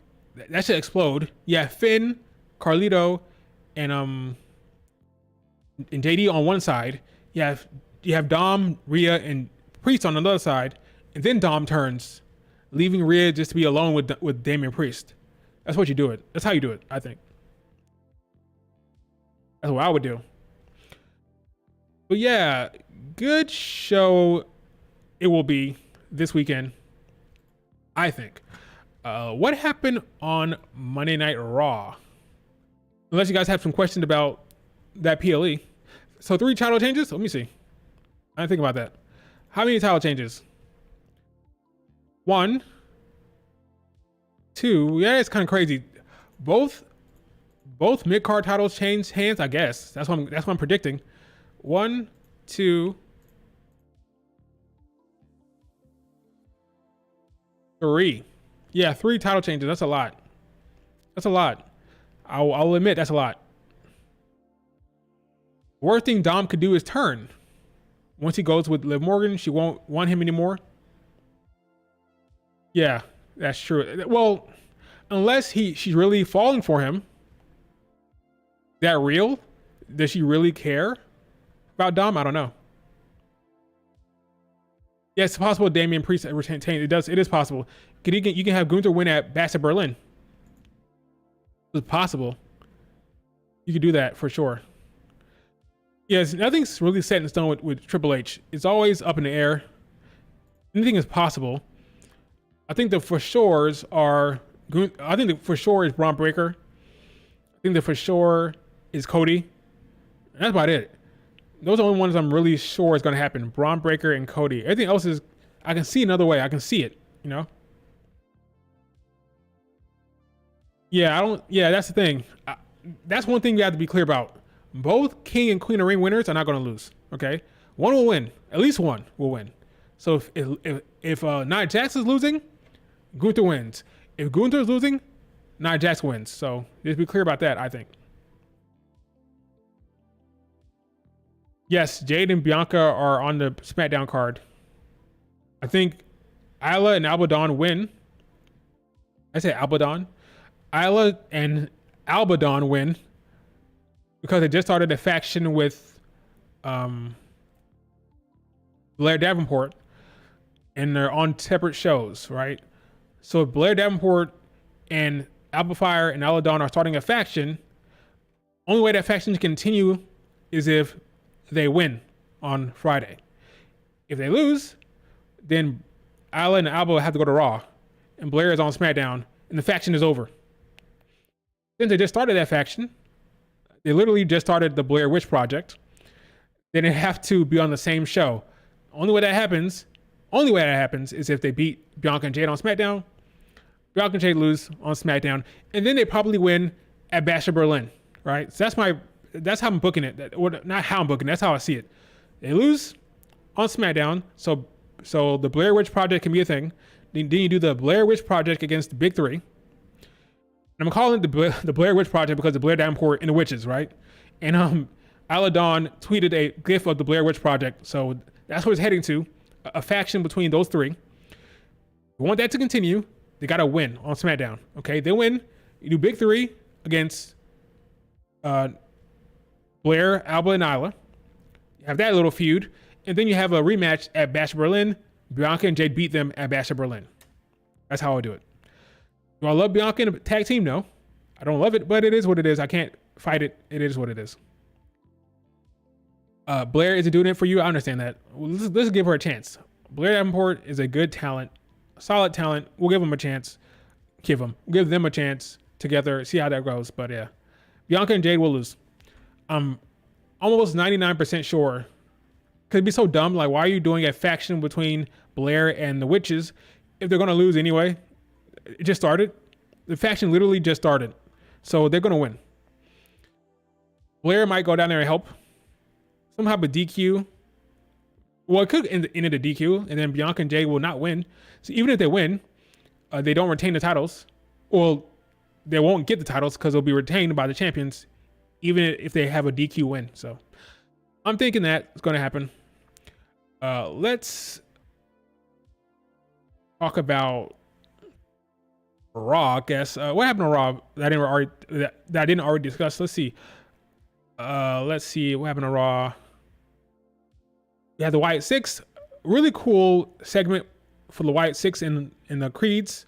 That should explode. Yeah, Finn, Carlito, and JD on one side. You have Dom, Rhea, and Priest on another side, and then Dom turns, leaving Rhea just to be alone with Damian Priest. That's what you do it. That's how you do it, I think. That's what I would do. But yeah, good show it will be this weekend, I think. What happened on Monday Night Raw? Unless you guys have some questions about that PLE. So 3 title changes? Let me see. I didn't think about that. How many title changes? 1, 2. Yeah, it's kind of crazy. Both mid-card titles changed hands, I guess. That's what I'm predicting. 1, 2, 3. Yeah, 3 title changes. That's a lot. That's a lot. I'll admit that's a lot. Worst thing Dom could do is turn. Once he goes with Liv Morgan, she won't want him anymore. Yeah, that's true. Well, unless she's really falling for him. Is that real? Does she really care about Dom? I don't know. Yeah, it's possible Damian Priest retained. It is possible. You can have Gunther win at Bash at Berlin. It's possible. You could do that for sure. Yes, nothing's really set in stone with Triple H. It's always up in the air. Anything is possible. I think the for sures are. I think the for sure is Braun Breaker. I think the for sure is Cody. And that's about it. Those are the only ones I'm really sure is going to happen. Braun Breaker and Cody. Everything else is, I can see another way. I can see it, you know? Yeah, that's the thing. That's one thing you have to be clear about. Both King and Queen of Ring winners are not going to lose, okay? One will win. At least one will win. So if Nia Jax is losing, Gunther wins. If Gunther is losing, Nia Jax wins. So just be clear about that, I think. Yes, Jade and Bianca are on the SmackDown card. I think Isla and Abaddon win. I say Abaddon. Isla and Abaddon win because they just started a faction with Blair Davenport, and they're on separate shows, right? So if Blair Davenport and Alba Fire and Abaddon are starting a faction, only way that faction can continue is if they win on Friday. If they lose, then Isla and Alba have to go to Raw, and Blair is on SmackDown, and the faction is over. Since they just started that faction, they literally just started the Blair Witch Project. They didn't have to be on the same show. Only way that happens is if they beat Bianca and Jade on SmackDown. Bianca and Jade lose on SmackDown, and then they probably win at Bash of Berlin, right? So that's how I'm booking it. Or not how I'm booking it, that's how I see it. They lose on SmackDown, so the Blair Witch Project can be a thing. Then you do the Blair Witch Project against the Big Three. And I'm calling it the Blair Witch Project because of Blair Davenport and the witches, right? And Isla Dawn tweeted a gif of the Blair Witch Project, so that's what it's heading to, a faction between those three. We want that to continue. They got to win on SmackDown, okay? They win. You do Big Three against Blair, Alba, and Isla. You have that little feud, and then you have a rematch at Bash of Berlin. Bianca and Jade beat them at Bash of Berlin. That's how I do it. Do I love Bianca in a tag team? No. I don't love it, but it is what it is. I can't fight it. It is what it is. Blair isn't doing it for you. I understand that. Well, let's give her a chance. Blair Davenport is a good talent, a solid talent. We'll give him a chance. We'll give them a chance together. See how that goes. But yeah, Bianca and Jade will lose. I'm almost 99% sure. Cause it'd be so dumb. Like, why are you doing a faction between Blair and the witches if they're gonna lose anyway? It just started. The faction literally just started. So they're going to win. Blair might go down there and help. Somehow a DQ. Well, it could end in a DQ, and then Bianca and Jay will not win. So even if they win, they don't retain the titles. Well, they won't get the titles because they'll be retained by the champions, even if they have a DQ win. So I'm thinking that it's going to happen. Let's talk about Raw, I guess. What happened to Raw that I didn't already discuss? Let's see what happened to Raw. We had the Wyatt Six, really cool segment for the Wyatt Six in the Creeds.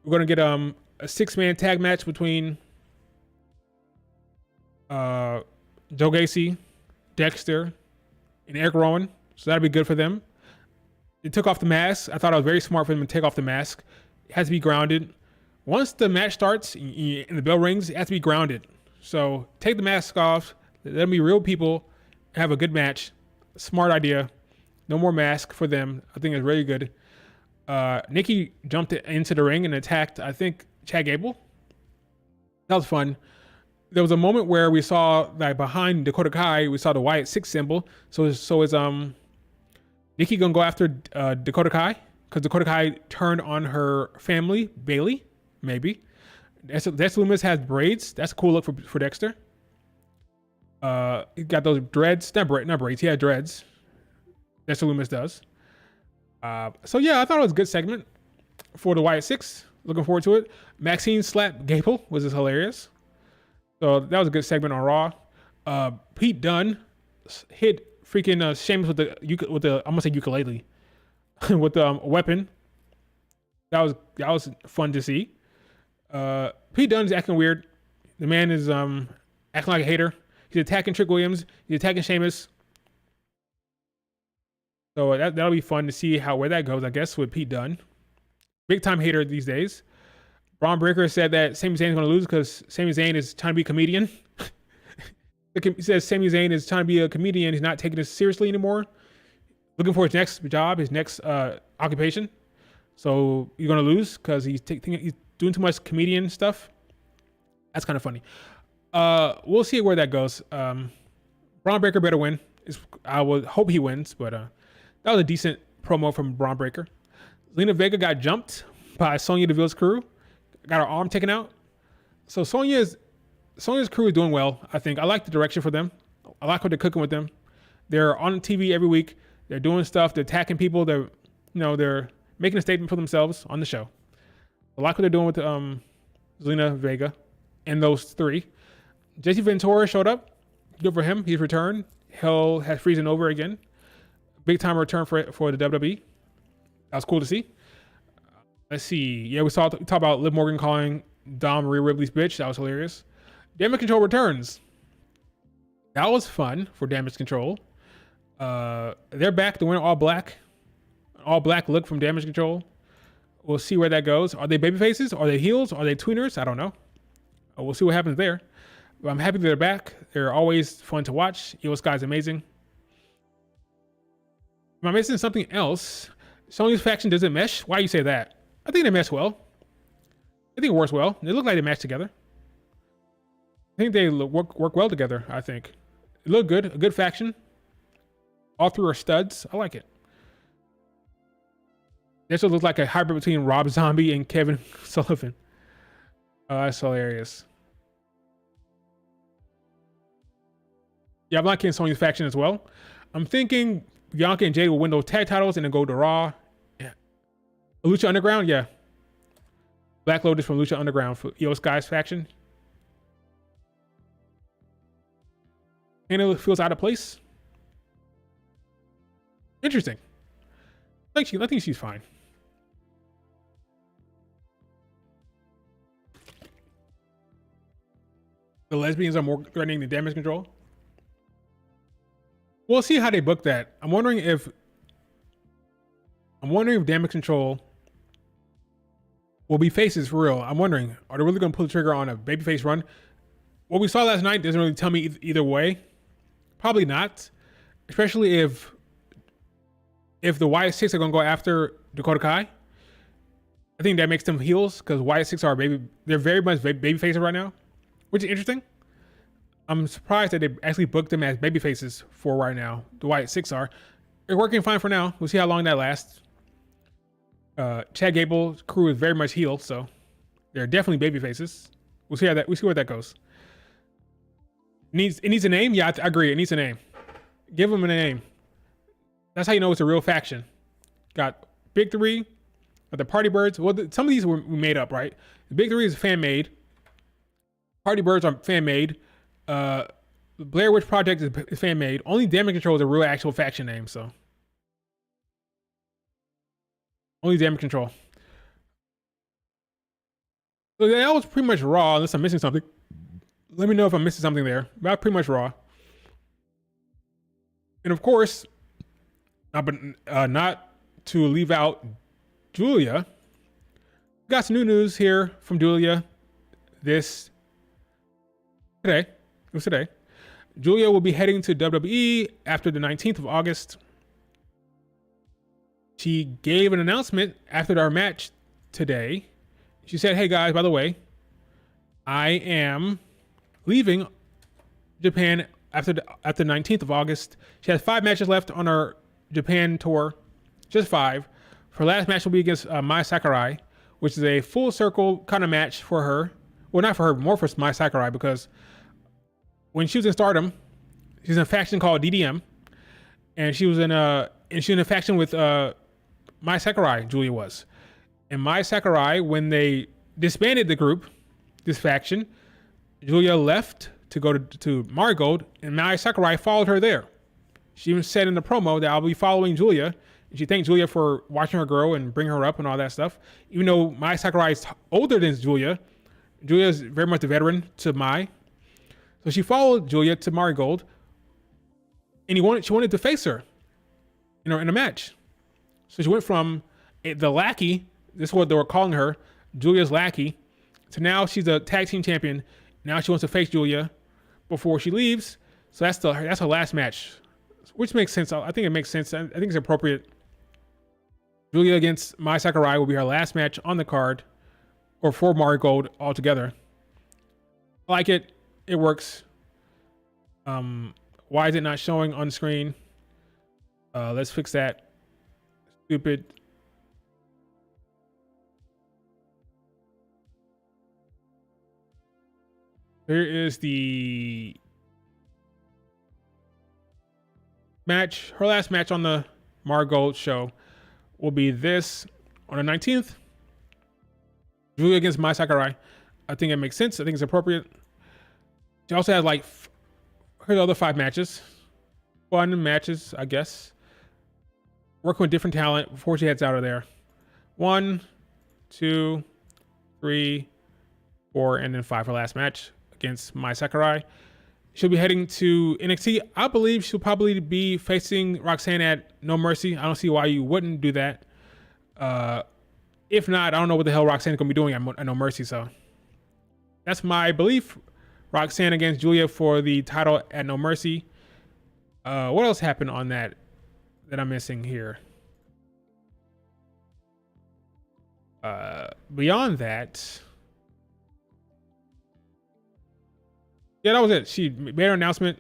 We're gonna get a 6-man tag match between Joe Gacy, Dexter, and Eric Rowan. So that'll be good for them. They took off the mask. I thought it was very smart for them to take off the mask. It has to be grounded. Once the match starts and the bell rings, it has to be grounded. So take the mask off. Let them be real people. Have a good match. Smart idea. No more mask for them. I think it's really good. Nikki jumped into the ring and attacked, I think, Chad Gable. That was fun. There was a moment where we saw like behind Dakota Kai, we saw the Wyatt 6 symbol. So is Nikki gonna go after Dakota Kai? Because Dakota Kai turned on her family, Bayley, maybe. Dexter Lumis has braids. That's a cool look for Dexter. He got those dreads. Not braids. He had dreads. Dexter Lumis does. So yeah, I thought it was a good segment for the Wyatt 6. Looking forward to it. Maxine slapped Gable, was just hilarious. So that was a good segment on Raw. Pete Dunne hit freaking Sheamus with the I'm gonna say ukulele with the weapon. That was fun to see. Pete Dunne's acting weird. The man is acting like a hater. He's attacking Trick Williams. He's attacking Sheamus. So that'll be fun to see where that goes, I guess, with Pete Dunne. Big time hater these days. Braun Breaker said that Sami Zayn is going to lose because Sami Zayn is trying to be a comedian. He says Sami Zayn is trying to be a comedian. He's not taking this seriously anymore. Looking for his next job, his next occupation. So you're going to lose because he's doing too much comedian stuff. That's kind of funny. We'll see where that goes. Braun Breaker better win. I would hope he wins, but that was a decent promo from Braun Breaker. Zelina Vega got jumped by Sonya Deville's crew. Got her arm taken out. So Sonya's crew is doing well, I think. I like the direction for them. I like what they're cooking with them. They're on TV every week. They're doing stuff. They're attacking people. They're making a statement for themselves on the show. I like what they're doing with Zelina Vega and those three. Jesse Ventura showed up. Good for him. He's returned. Hell has freezing over again. Big time return for the WWE. That was cool to see. Let's see. Yeah, we talked about Liv Morgan calling Dom Rhea Ripley's bitch. That was hilarious. Damage Control returns. That was fun for Damage Control. They're back to win all black look from Damage Control. We'll see where that goes. Are they baby faces? Are they heels? Are they tweeners? I don't know. We'll see what happens there. But I'm happy they're back. They're always fun to watch. Io Sky's amazing. Am I missing something else? Sonya's faction doesn't mesh? Why do you say that? I think they mesh well. I think it works well. They look like they match together. I think they work well together, I think. It looked good. A good faction. All three are studs. I like it. This looks like a hybrid between Rob Zombie and Kevin Sullivan. That's hilarious. Yeah, I'm liking Sonya's faction as well. I'm thinking Bianca and Jade will win those tag titles and then go to Raw. Yeah. Lucha Underground, yeah. Black Lotus from Lucha Underground for Io Sky's faction. Hannah feels out of place. Interesting. I think she's fine. The lesbians are more threatening than Damage Control. We'll see how they book that. I'm wondering if Damage Control will be faces for real. I'm wondering, are they really going to pull the trigger on a babyface run? What we saw last night doesn't really tell me either way. Probably not, especially if the Wyatt 6 are going to go after Dakota Kai. I think that makes them heels because Wyatt 6 they're very much baby faces right now, which is interesting. I'm surprised that they actually booked them as baby faces for right now. The Wyatt 6 are. They're working fine for now. We'll see how long that lasts. Chad Gable's crew is very much heel, so they're definitely baby faces. We'll see where that goes. It needs a name? Yeah, I agree. It needs a name. Give them a name. That's how you know it's a real faction. Got Big Three, the Party Birds. Well, some of these were made up, right? The Big Three is fan-made. Party Birds are fan-made. Blair Witch Project is fan-made. Only Damage Control is a real actual faction name, so. Only Damage Control. So that was pretty much Raw, unless I'm missing something. Let me know if I'm missing something there. But pretty much Raw. And of course, not to leave out Giulia. Got some new news here from Giulia. This Today. It was today. Giulia will be heading to WWE after the 19th of August. She gave an announcement after our match today. She said, "Hey guys, by the way, I am leaving Japan after the 19th of August. She has 5 matches left on her Japan tour, just 5. Her last match will be against Mai Sakurai, which is a full circle kind of match for her. Well, not for her, more for Mai Sakurai, because when she was in Stardom, she's in a faction called DDM, and she was in a faction with Mai Sakurai. Giulia was, and Mai Sakurai, when they disbanded the group, this faction, Giulia left to go to Marigold, and Mai Sakurai followed her there. She even said in the promo that I'll be following Giulia. And she thanked Giulia for watching her grow and bring her up and all that stuff. Even though Mai Sakurai is older than Giulia, Giulia is very much a veteran to Mai. So she followed Giulia to Marigold, and she wanted to face her, in a match. So she went from the lackey, this is what they were calling her, Giulia's lackey, to now she's a tag team champion. Now she wants to face Giulia before she leaves. So that's her last match, which makes sense. I think it makes sense. I think it's appropriate. Giulia against Mai Sakurai will be her last match on the card, or for Marigold altogether. I like it. It works. Why is it not showing on screen? Let's fix that. Stupid. Here is the match. Her last match on the Marigold show will be this on the 19th. Giulia against Mai Sakurai. I think it makes sense. I think it's appropriate. She also has like her other 5 matches. Fun matches, I guess. Working with different talent before she heads out of there. 1, 2, 3, 4, and then 5 her last match against Mai Sakurai. She'll be heading to NXT. I believe she'll probably be facing Roxanne at No Mercy. I don't see why you wouldn't do that. If not, I don't know what the hell Roxanne's going to be doing at No Mercy. So that's my belief. Roxanne against Giulia for the title at No Mercy. What else happened on that I'm missing here? Beyond that, yeah, that was it. She made her announcement.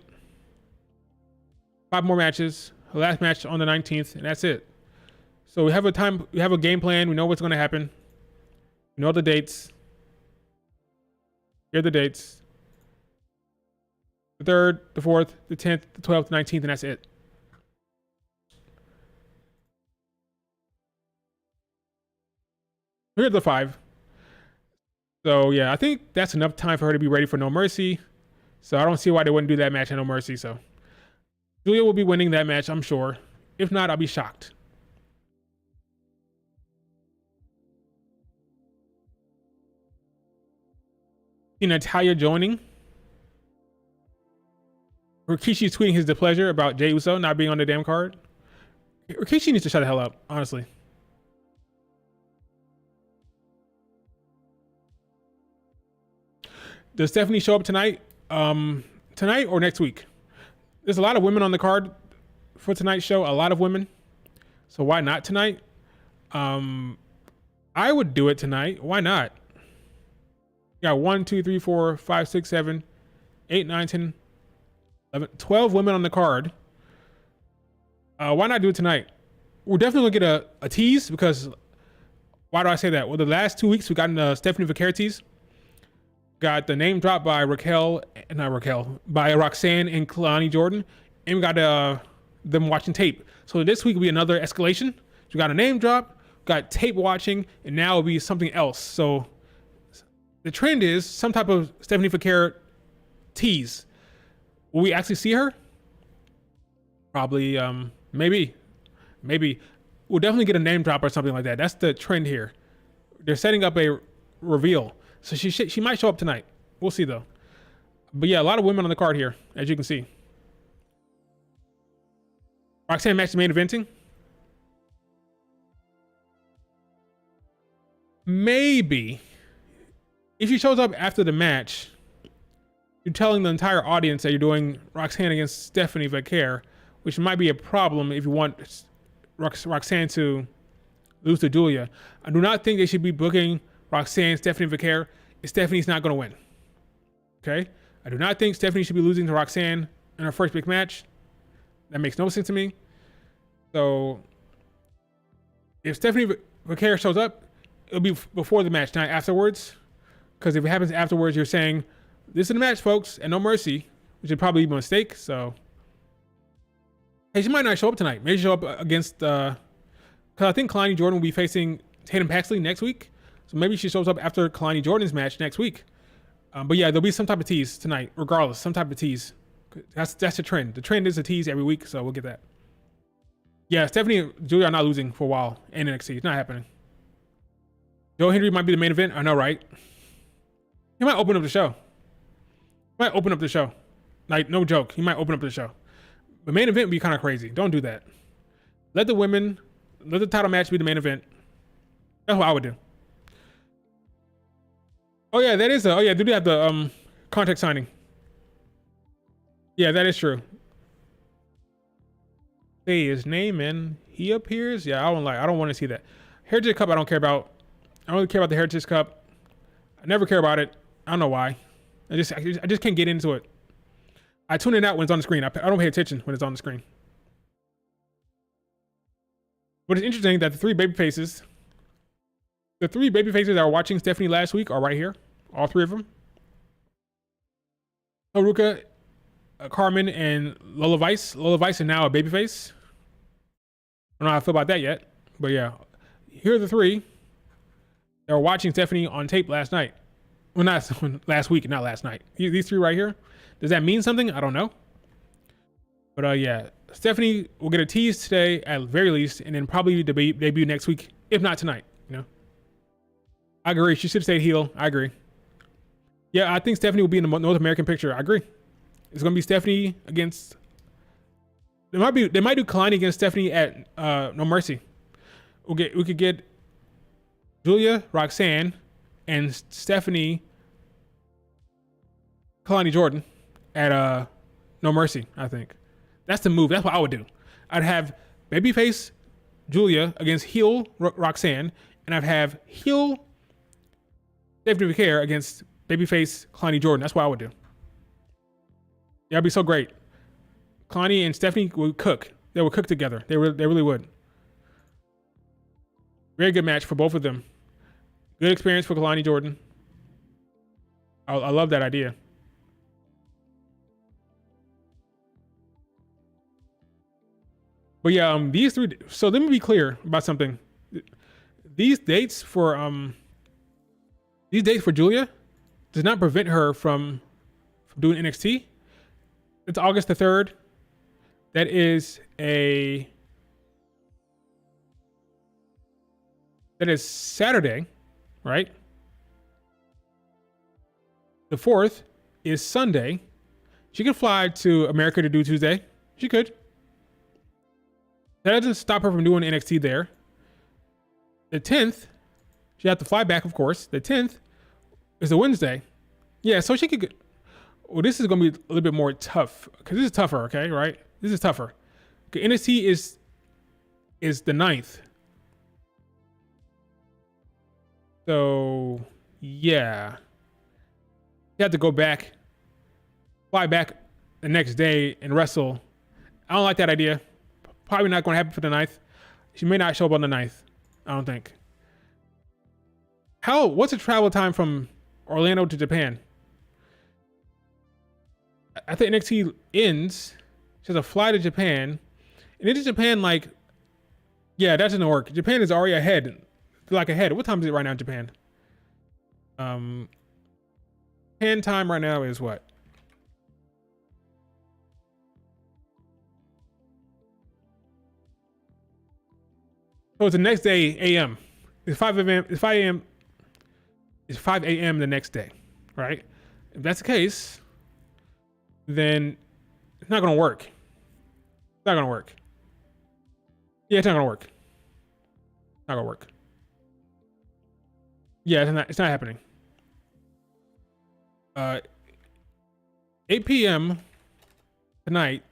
5 more matches. Her last match on the 19th, and that's it. So we have a game plan. We know what's going to happen. We know the dates. Here are the dates. The 3rd, the 4th, the 10th, the 12th, the 19th, and that's it. Here are the 5. So yeah, I think that's enough time for her to be ready for No Mercy. So I don't see why they wouldn't do that match at No Mercy. So Giulia will be winning that match, I'm sure. If not, I'll be shocked. Natalia joining. Rikishi's tweeting his displeasure about Jey Uso not being on the damn card. Rikishi needs to shut the hell up, honestly. Does Stephanie show up tonight? Tonight or next week? There's a lot of women on the card for tonight's show. A lot of women. So why not tonight? I would do it tonight. Why not? You got 1, 2, 3, 4, 5, 6, 7, 8, 9, 10, 11, 12 women on the card. Why not do it tonight? We're definitely gonna get a tease, because why do I say that? Well, the last 2 weeks we got a Stephanie Vaquer tease. Got the name drop by by Roxanne and Kalani Jordan, and we got them watching tape. So this week will be another escalation. We got a name drop, got tape watching, and now it'll be something else. So the trend is some type of Stephanie Vaquer tease. Will we actually see her? Probably, maybe. We'll definitely get a name drop or something like that. That's the trend here. They're setting up a reveal. So she might show up tonight. We'll see though. But yeah, a lot of women on the card here, as you can see. Roxanne match main eventing. Maybe. If she shows up after the match, you're telling the entire audience that you're doing Roxanne against Stephanie Vaquer, which might be a problem if you want Roxanne to lose to Giulia. I do not think they should be booking Roxanne, Stephanie Vaquer if Stephanie's not going to win. Okay? I do not think Stephanie should be losing to Roxanne in her first big match. That makes no sense to me. So, if Stephanie Vaquer shows up, it'll be before the match, not afterwards. Because if it happens afterwards, you're saying, this is the match, folks, and no mercy, which would probably be a mistake. So, hey, she might not show up tonight. Maybe show up against, because I think Kalani Jordan will be facing Tatum Paxley next week. So maybe she shows up after Kalani Jordan's match next week. But yeah, there'll be some type of tease tonight, regardless, some type of tease. That's the trend. The trend is a tease every week, so we'll get that. Yeah, Stephanie and Giulia are not losing for a while in NXT. It's not happening. Joe Hendry might be the main event. I know, right? He might open up the show. Like, no joke. He might open up the show. The main event would be kind of crazy. Don't do that. Let the title match be the main event. That's what I would do. Oh yeah, they do have the contract signing. Yeah, that is true. Say his name and he appears. Yeah, I don't want to see that. Heritage Cup I don't care about. I don't really care about the Heritage Cup. I never care about it. I don't know why. I just can't get into it. I tune it out when it's on the screen. I don't pay attention when it's on the screen. But it's interesting that the three babyfaces that are watching Stephanie last week are right here. All three of them. Haruka, Carmen, and Lola Vice. Lola Vice is now a babyface. I don't know how I feel about that yet. But yeah, here are the three that were watching Stephanie on tape last night. Well, not last week, not last night. These three right here. Does that mean something? I don't know. But yeah, Stephanie will get a tease today at very least, and then probably debut next week, if not tonight. You know, I agree. She should stay heel. I agree. Yeah, I think Stephanie will be in the North American picture. I agree. It's gonna be Stephanie against. They might do Kalani against Stephanie at No Mercy. We could get Giulia, Roxanne, and Stephanie, Kalani Jordan at No Mercy. I think that's the move. That's what I would do. I'd have babyface Giulia against heel Roxanne, and I'd have heel Stephanie Vaquer against babyface Kalani Jordan. That's what I would do. Yeah, it'd be so great. Kalani and Stephanie would cook. They would cook together. They really would. Very good match for both of them. Good experience for Kalani Jordan. I love that idea. But yeah, these three. So let me be clear about something. These dates for Giulia does not prevent her from doing NXT. It's August the 3rd. That is Saturday, right? The 4th is Sunday. She could fly to America to do Tuesday. She could. That doesn't stop her from doing NXT there. The 10th, she had to fly back, of course. The 10th is a Wednesday. Yeah, so she could get. Well, this is going to be a little bit more tough because this is tougher, okay, right? This is tougher. Okay, NXT is the 9th. So, yeah. You have to go back, fly back the next day and wrestle. I don't like that idea. Probably not going to happen for the 9th. She may not show up on the 9th. I don't think. What's the travel time from Orlando to Japan? I think NXT ends. She has a fly to Japan. And into Japan, like, yeah, that doesn't work. Japan is already ahead. They're like ahead. What time is it right now in Japan? Japan time right now is what? So it's the next day AM. It's 5 a.m. It's 5 a.m. It's 5 a.m. the next day, right? If that's the case, then it's not gonna work. It's not gonna work. Yeah, it's not gonna work. It's not gonna work. Yeah, it's not happening. 8 p.m. tonight.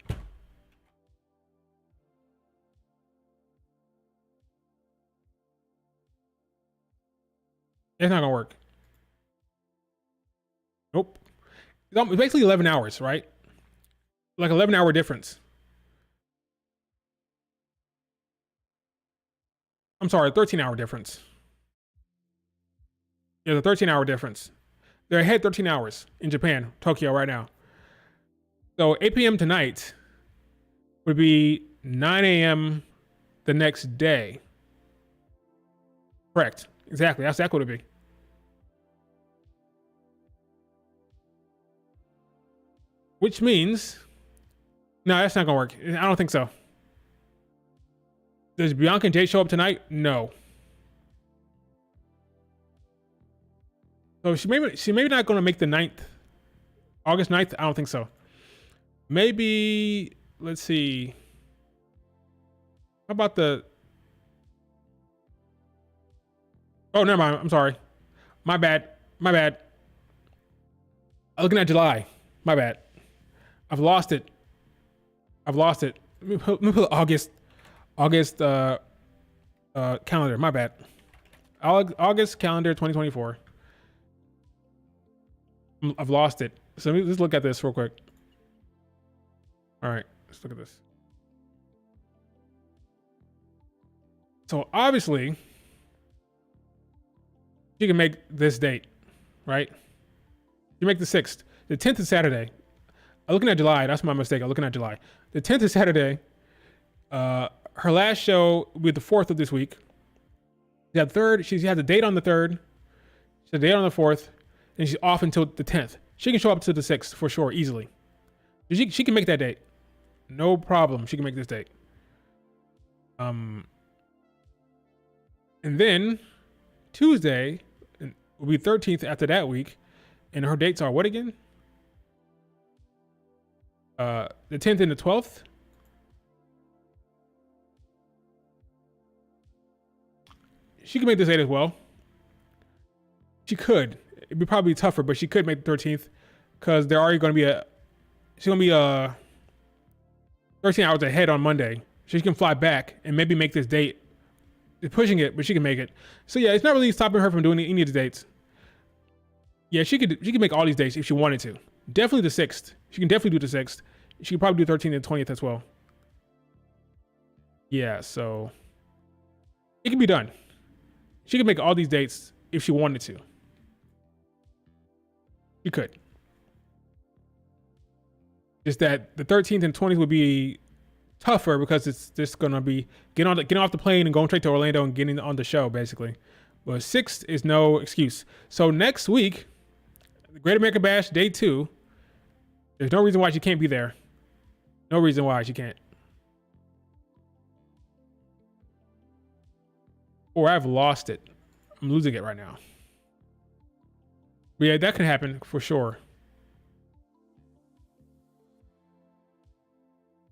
It's not gonna work. Nope. It's basically 11 hours, right? Like 11-hour difference. I'm sorry, 13-hour difference. Yeah, the 13-hour difference. They're ahead 13 hours in Japan, Tokyo right now. So 8 p.m. tonight would be 9 a.m. the next day. Correct. Exactly. That's exactly what it'd be. Which means, no, that's not gonna work. I don't think so. Does Bianca and Jay show up tonight? No. So she maybe not gonna make the 9th, August 9th. I don't think so. Maybe, let's see. How about the? Oh, never mind. I'm sorry. My bad. My bad. I'm looking at July. My bad. I've lost it. I've lost it. Let me put August calendar. My bad. August calendar 2024. I've lost it. So let's look at this real quick. All right, let's look at this. So obviously, you can make this date, right? You make the 6th. The 10th is Saturday. I'm looking at July. That's my mistake. I'm looking at July. The 10th is Saturday. Her last show will be the 4th of this week. She had 3rd. She has a date on the 3rd. She has a date on the 4th. And she's off until the 10th. She can show up to the 6th for sure, easily. She can make that date. No problem. She can make this date. And then Tuesday will be 13th after that week. And her dates are what again? The 10th and the 12th. She could make this date as well. She could. It'd be probably tougher, but she could make the 13th because they're already going to be she's going to be 13 hours ahead on Monday. So she can fly back and maybe make this date. It's pushing it, but she can make it. So yeah, it's not really stopping her from doing any of the dates. Yeah, she could make all these dates if she wanted to. Definitely the 6th. She can definitely do the 6th. She could probably do 13th and 20th as well. Yeah, so it can be done. She could make all these dates if she wanted to. You could. Just that the 13th and 20th would be tougher because it's just gonna be getting off the plane and going straight to Orlando and getting on the show basically. But 6th is no excuse. So next week, the Great American Bash Day 2. There's no reason why she can't be there. No reason why she can't. Or I've lost it. I'm losing it right now. But yeah, that could happen for sure.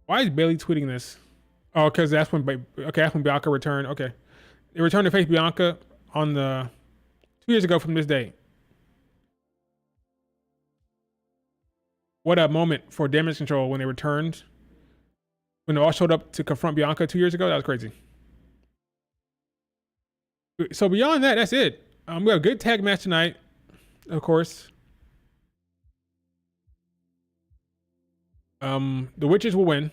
Why is Bayley tweeting this? Oh, because that's when Bianca returned. Okay. They returned to face Bianca on 2 years ago from this day. What a moment for Damage Control when they returned. When they all showed up to confront Bianca 2 years ago. That was crazy. So beyond that, that's it. We have a good tag match tonight, of course. The Witches will win.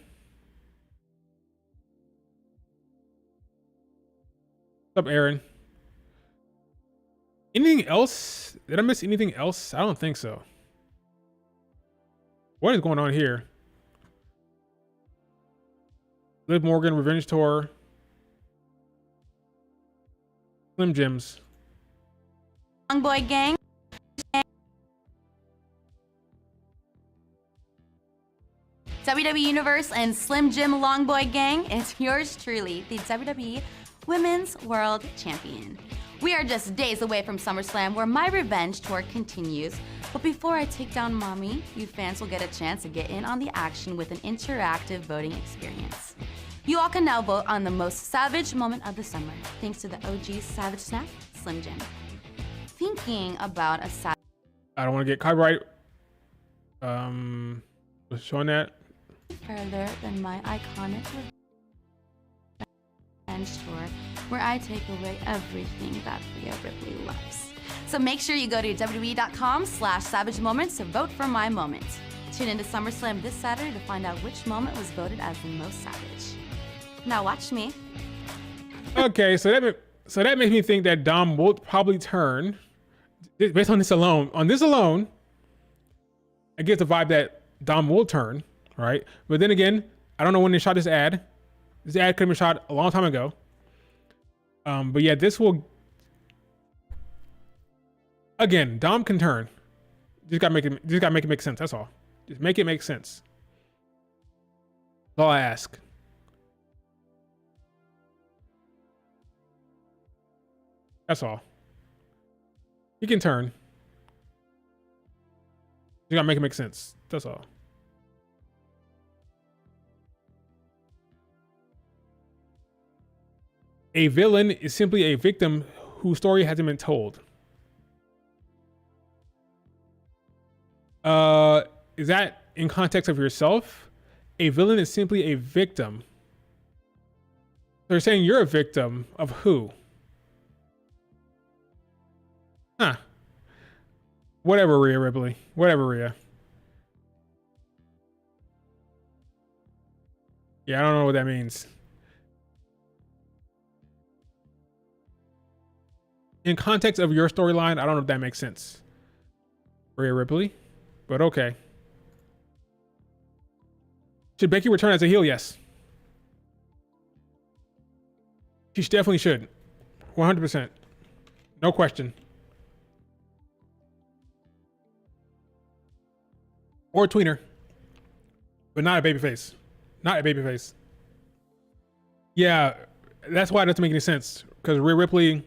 What's up, Aaron? Anything else? Did I miss anything else? I don't think so. What is going on here? Liv Morgan Revenge Tour. Slim Jims. Young Boy Gang. WWE Universe and Slim Jim Long Boy Gang. It's yours truly, the WWE Women's World Champion. We are just days away from SummerSlam, where my revenge tour continues. But before I take down Mommy, you fans will get a chance to get in on the action with an interactive voting experience. You all can now vote on the most savage moment of the summer, thanks to the OG Savage Snap, Slim Jim. Thinking about a savage... I don't want to get copyright Was showing that. Further than my iconic revenge tour, where I take away everything that Rhea Ripley loves. So make sure you go to WWE.com/Savage Moments to vote for my moment. Tune into SummerSlam this Saturday to find out which moment was voted as the most savage. Now watch me. Okay, so that makes me think that Dom will probably turn, based on this alone. On this alone, I get the vibe that Dom will turn, right? But then again, I don't know when they shot this ad. This ad could have been shot a long time ago. But yeah, this will. Again, Dom can turn. Just gotta make it make sense. That's all. Just make it make sense. That's all I ask. That's all. He can turn. You gotta make it make sense. That's all. A villain is simply a victim whose story hasn't been told. Is that in context of yourself? A villain is simply a victim. They're saying you're a victim of who? Huh. Whatever, Rhea Ripley. Whatever, Rhea. Yeah, I don't know what that means. In context of your storyline, I don't know if that makes sense. Rhea Ripley, but okay. Should Becky return as a heel? Yes. She definitely should. 100%. No question. Or a tweener. But not a babyface. Not a babyface. Yeah, that's why it doesn't make any sense. Because Rhea Ripley,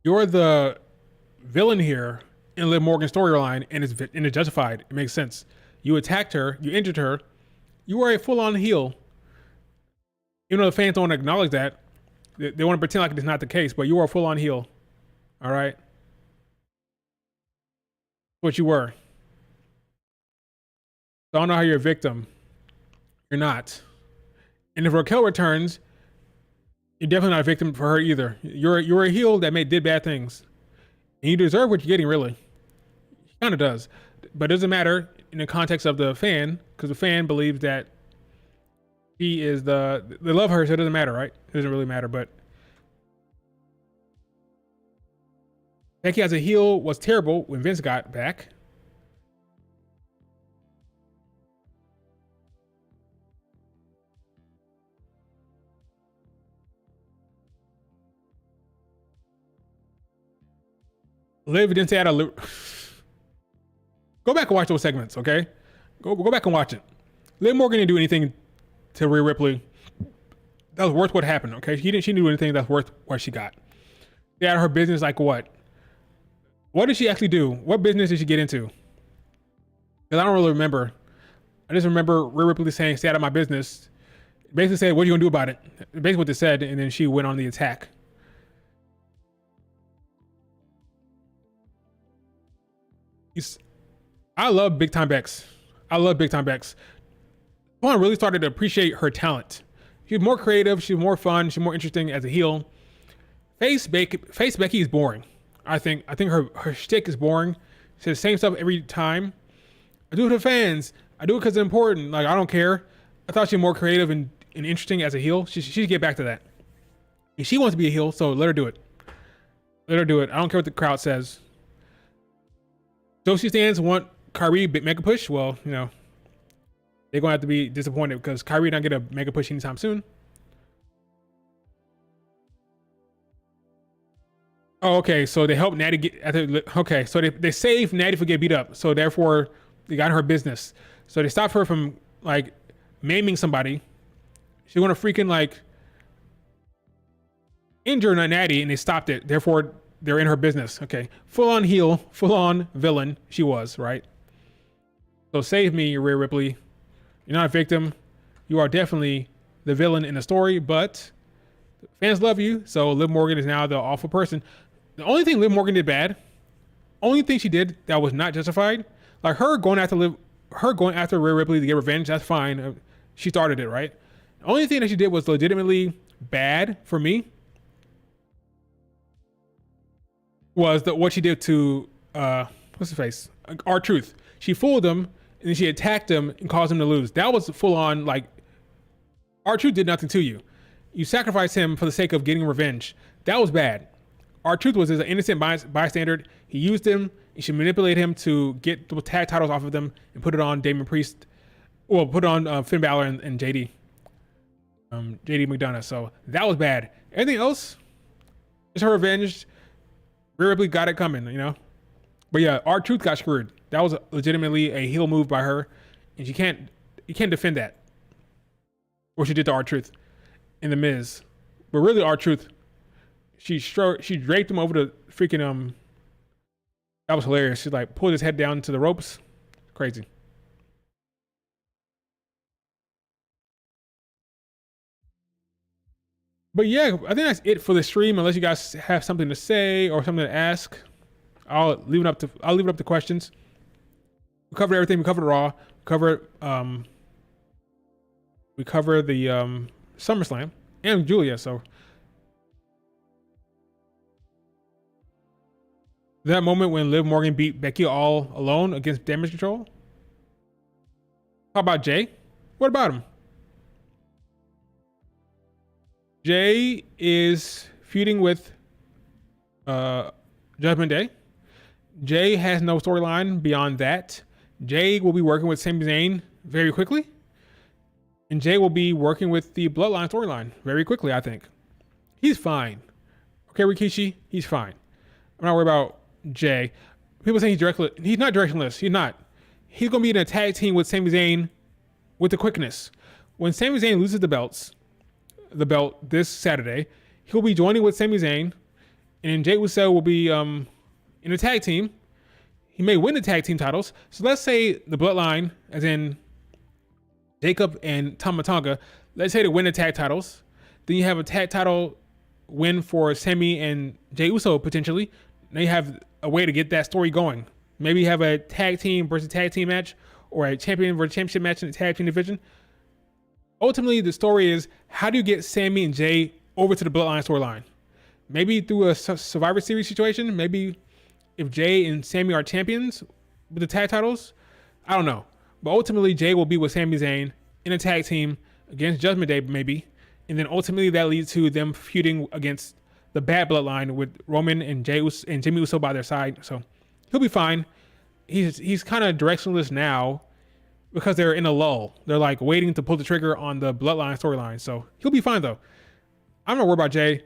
you're the villain here in Liv Morgan's storyline, and it's justified. It makes sense. You attacked her, you injured her, you are a full-on heel. Even though the fans don't acknowledge that, they want to pretend like it's not the case, but you are a full-on heel. All right? What you were. So I don't know how you're a victim. You're not. And if Raquel returns, you're definitely not a victim for her either. You're a heel that did bad things. And you deserve what you're getting, really. He kind of does. But it doesn't matter in the context of the fan, because the fan believes that he is they love her, so it doesn't matter, right? It doesn't really matter, but Becky as a heel was terrible when Vince got back. Liv didn't say Go back and watch those segments, okay? Go back and watch it. Liv Morgan didn't do anything to Rhea Ripley that was worth what happened, okay? She didn't do anything that's worth what she got. Stay out of her business, like what? What did she actually do? What business did she get into? Because I don't really remember. I just remember Rhea Ripley saying, stay out of my business. Basically said, what are you gonna do about it? Basically what they said, and then she went on the attack. I love Big Time Bex. I love Big Time Bex. I really started to appreciate her talent. She's more creative. She's more fun. She's more interesting as a heel. Face Becky is boring. I think her shtick is boring. She says the same stuff every time. I do it for fans. I do it because it's important. Like, I don't care. I thought she was more creative and interesting as a heel. She should get back to that. And she wants to be a heel, so let her do it. Let her do it. I don't care what the crowd says. Josie stands want Kyrie mega push. Well, you know, they're gonna have to be disappointed because Kyrie not get a mega push anytime soon. Oh, okay. So they helped Natty get. Okay, so they saved Natty from getting beat up. So therefore, they got her business. So they stopped her from like maiming somebody. She want to freaking like injure Natty, and they stopped it. Therefore, they're in her business. Okay, full on heel, full on villain. She was right. So save me, Rhea Ripley. You're not a victim. You are definitely the villain in the story, but fans love you. So Liv Morgan is now the awful person. The only thing Liv Morgan did bad, only thing she did that was not justified, Like her going after Rhea Ripley to get revenge, that's fine. She started it, right? The only thing that she did was legitimately bad for me was what she did to what's his face? R-Truth. She fooled him and then she attacked him and caused him to lose. That was full on, like, R-Truth did nothing to you. You sacrificed him for the sake of getting revenge. That was bad. R-Truth was an innocent bystander. He used him. You should manipulate him to get the tag titles off of them and put it on Damian Priest. Well, put it on Finn Balor and JD McDonough. So that was bad. Anything else? It's her revenge. Rhea Ripley got it coming, you know. But yeah, R-Truth got screwed. That was legitimately a heel move by her, and you can't defend that. What she did to R-Truth in the Miz. But really, R-Truth, she draped him over the freaking That was hilarious. She like pulled his head down to the ropes. Crazy. But yeah, I think that's it for the stream. Unless you guys have something to say or something to ask, I'll leave it up to questions. We covered everything. We covered Raw. We covered the SummerSlam and Giulia. So that moment when Liv Morgan beat Becky all alone against Damage Control. How about Jay? What about him? Jay is feuding with Judgment Day. Jay has no storyline beyond that. Jay will be working with Sami Zayn very quickly. And Jay will be working with the Bloodline storyline very quickly, I think. He's fine. Okay, Rikishi, he's fine. I'm not worried about Jay. People saying he's directionless. He's not directionless. He's not. He's going to be in a tag team with Sami Zayn with the quickness. When Sami Zayn loses the belt this Saturday, he'll be joining with Sami Zayn, and Jey Uso will be in a tag team. He may win the tag team titles. So let's say the Bloodline, as in Jacob and Tama Tonga, let's say they win the tag titles. Then you have a tag title win for Sami and Jey Uso potentially. Now you have a way to get that story going. Maybe you have a tag team versus tag team match, or a champion versus championship match in the tag team division. Ultimately, the story is, how do you get Sami and Jay over to the Bloodline storyline? Maybe through a Survivor Series situation. Maybe if Jay and Sami are champions with the tag titles. I don't know. But ultimately, Jay will be with Sami Zayn in a tag team against Judgment Day, maybe. And then ultimately, that leads to them feuding against the Bad Bloodline with Roman and Jimmy Uso by their side. So he'll be fine. He's kind of directionless now because they're in a lull. They're like waiting to pull the trigger on the Bloodline storyline. So he'll be fine though. I'm not worried about Jay.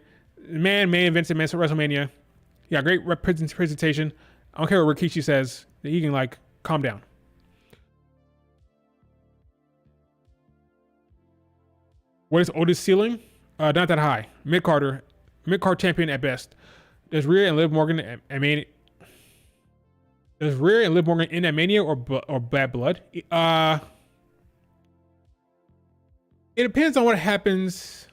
Man invented WrestleMania. Yeah, great presentation. I don't care what Rikishi says. He can like calm down. What is Otis' ceiling? Not that high. Mid-card champion at best. Does Rhea and Liv Morgan at Mania? Does Rhea and Liv Morgan in at Mania or Bad Blood? It depends on what happens.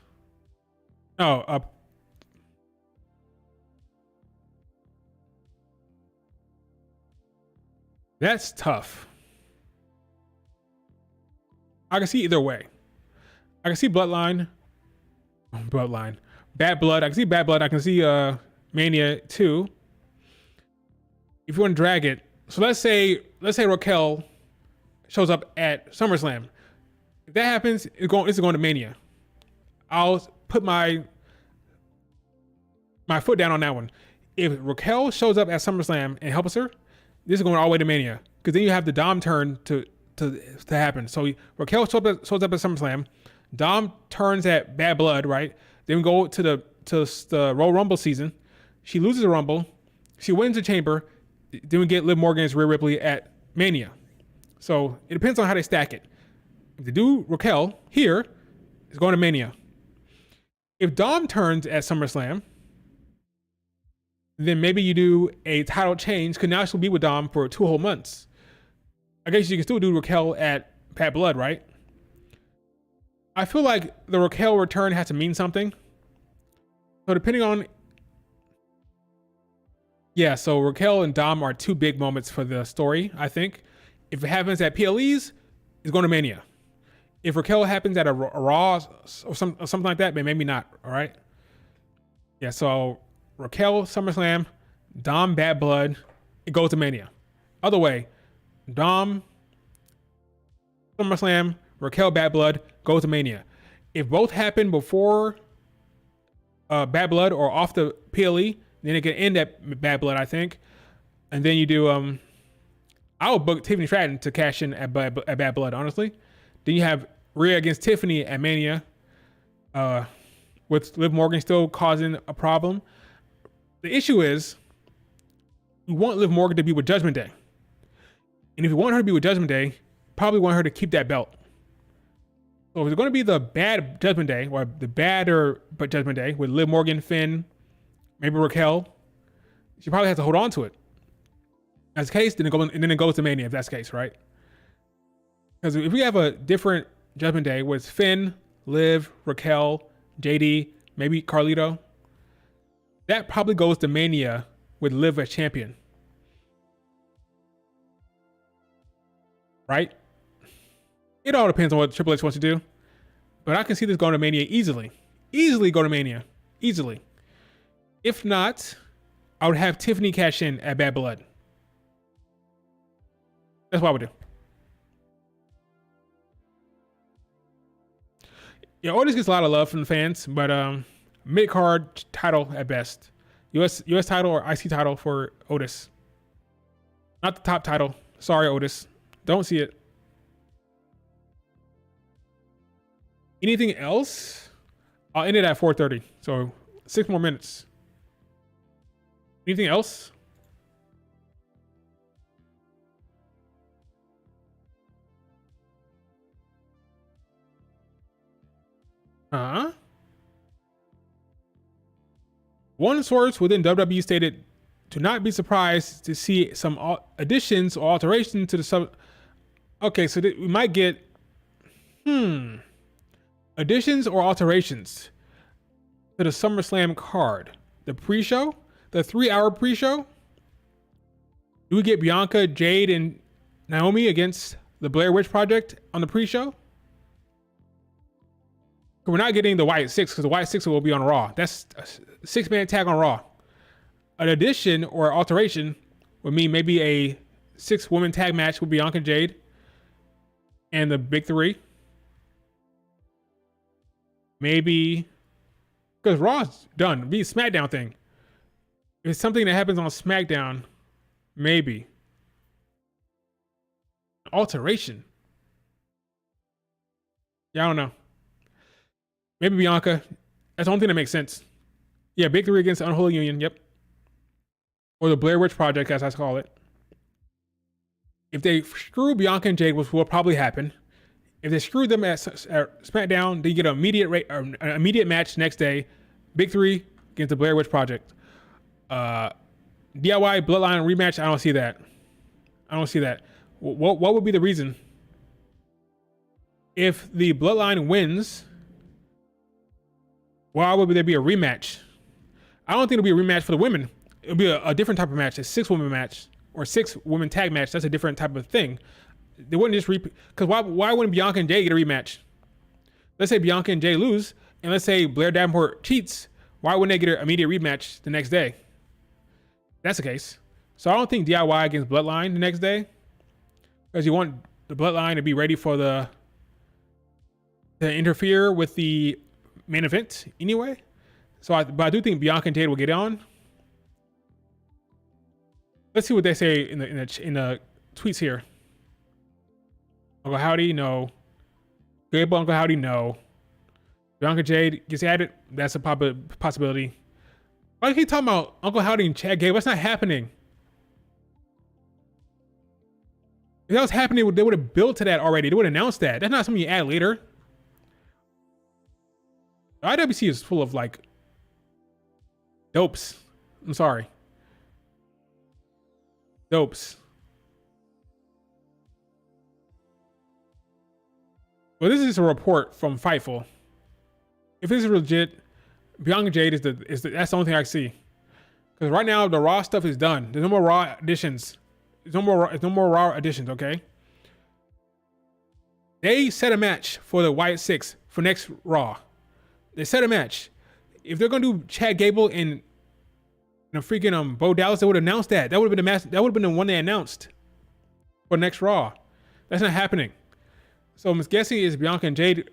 That's tough. I can see either way. I can see Bloodline. Bad Blood. I can see Bad Blood. I can see Mania 2. If you want to drag it. So let's say Raquel shows up at SummerSlam. If that happens, it's going to Mania. I'll put my foot down on that one. If Raquel shows up at SummerSlam and helps her, this is going all the way to Mania. Because then you have the Dom turn to happen. So Raquel shows up at SummerSlam. Dom turns at Bad Blood, right? Then we go to the Royal Rumble season. She loses the Rumble. She wins the Chamber. Then we get Liv Morgan as Rhea Ripley at Mania. So it depends on how they stack it. If they do Raquel here, it's going to Mania. If Dom turns at SummerSlam, then maybe you do a title change, because now she'll be with Dom for 2 whole months. I guess you can still do Raquel at Bad Blood, right? I feel like the Raquel return has to mean something. So depending on... Yeah, so Raquel and Dom are 2 big moments for the story, I think. If it happens at PLEs, it's going to Mania. If Raquel happens at a Raw or something like that, maybe not. All right. Yeah. So Raquel SummerSlam, Dom Bad Blood, it goes to Mania. Other way, Dom SummerSlam, Raquel Bad Blood, goes to Mania. If both happen before Bad Blood or off the PLE, then it can end at Bad Blood, I think. And then you do I would book Tiffany Stratton to cash in at Bad Blood, honestly. Then you have Rhea against Tiffany at Mania, with Liv Morgan still causing a problem. The issue is, you want Liv Morgan to be with Judgment Day. And if you want her to be with Judgment Day, probably want her to keep that belt. So if it's going to be the bad Judgment Day, or the badder but Judgment Day, with Liv Morgan, Finn, maybe Raquel, she probably has to hold on to it. That's the case, then it goes to Mania if that's the case, right? Because if we have a different Judgment Day with Finn, Liv, Raquel, JD, maybe Carlito, that probably goes to Mania with Liv as champion. Right? It all depends on what Triple H wants to do. But I can see this going to Mania easily. Easily go to Mania. Easily. If not, I would have Tiffany cash in at Bad Blood. That's what I would do. Yeah, Otis gets a lot of love from the fans, but mid-card title at best. US title or IC title for Otis. Not the top title. Sorry, Otis. Don't see it. Anything else? I'll end it at 4:30. So 6 more minutes. Anything else? One source within WWE stated to not be surprised to see some additions or alterations to the sub. Okay, so we might get additions or alterations to the SummerSlam card. The pre-show, the 3-hour pre-show. Do we get Bianca, Jade, and Naomi against the Blair Witch Project on the pre-show? We're not getting the White Six because the White Six will be on Raw. That's a 6-man tag on Raw. An addition or alteration would mean maybe a 6-woman tag match with Bianca, Jade, and the Big Three. Maybe because Raw's done. It'd be a SmackDown thing. If it's something that happens on SmackDown, maybe. Alteration. Yeah, I don't know. Maybe Bianca. That's the only thing that makes sense. Yeah, Big Three against the Unholy Union. Yep. Or the Blair Witch Project, as I call it. If they screw Bianca and Jade, which will probably happen, if they screw them at SmackDown, they get an immediate match next day. Big Three against the Blair Witch Project. DIY Bloodline rematch. I don't see that. What would be the reason? If the Bloodline wins, why would there be a rematch? I don't think it'll be a rematch for the women. It'll be a different type of match, a 6-woman match or 6-woman tag match. That's a different type of thing. They wouldn't just because why wouldn't Bianca and Jay get a rematch? Let's say Bianca and Jay lose, and let's say Blair Davenport cheats. Why wouldn't they get an immediate rematch the next day? That's the case. So I don't think DIY against Bloodline the next day, because you want the Bloodline to be ready for to interfere with the main event anyway. But I do think Bianca and Jade will get on. Let's see what they say in the tweets here. Uncle Howdy, no. Gable, Uncle Howdy, no. Bianca Jade gets added. That's a possibility. Why do you keep talking about Uncle Howdy and Chad Gable? That's not happening. If that was happening, they would have built to that already. They would have announced that. That's not something you add later. The IWC is full of like dopes. I'm sorry. Dopes. Well, this is a report from Fightful. If this is legit, Bianca Jade is that's the only thing I see. Because right now the Raw stuff is done. There's no more Raw additions. There's no more Raw additions. Okay. They set a match for the Wyatt Six for next Raw. They set a match. If they're gonna do Chad Gable and a freaking Bo Dallas, they would announce that. That would have been the match. That would have been the one they announced for next Raw. That's not happening. So I'm guessing is Bianca and Jade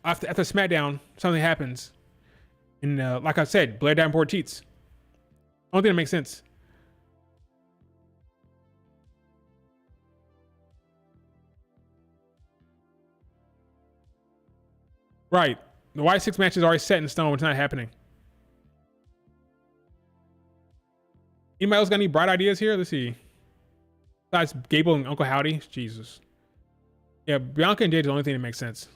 after SmackDown, something happens. And like I said, Blair Davenport cheats. Only thing that makes sense. Right. The Y6 match is already set in stone. It's not happening. Anybody else got any bright ideas here? Let's see. Besides Gable and Uncle Howdy. Jesus. Yeah, Bianca and Jade is the only thing that makes sense.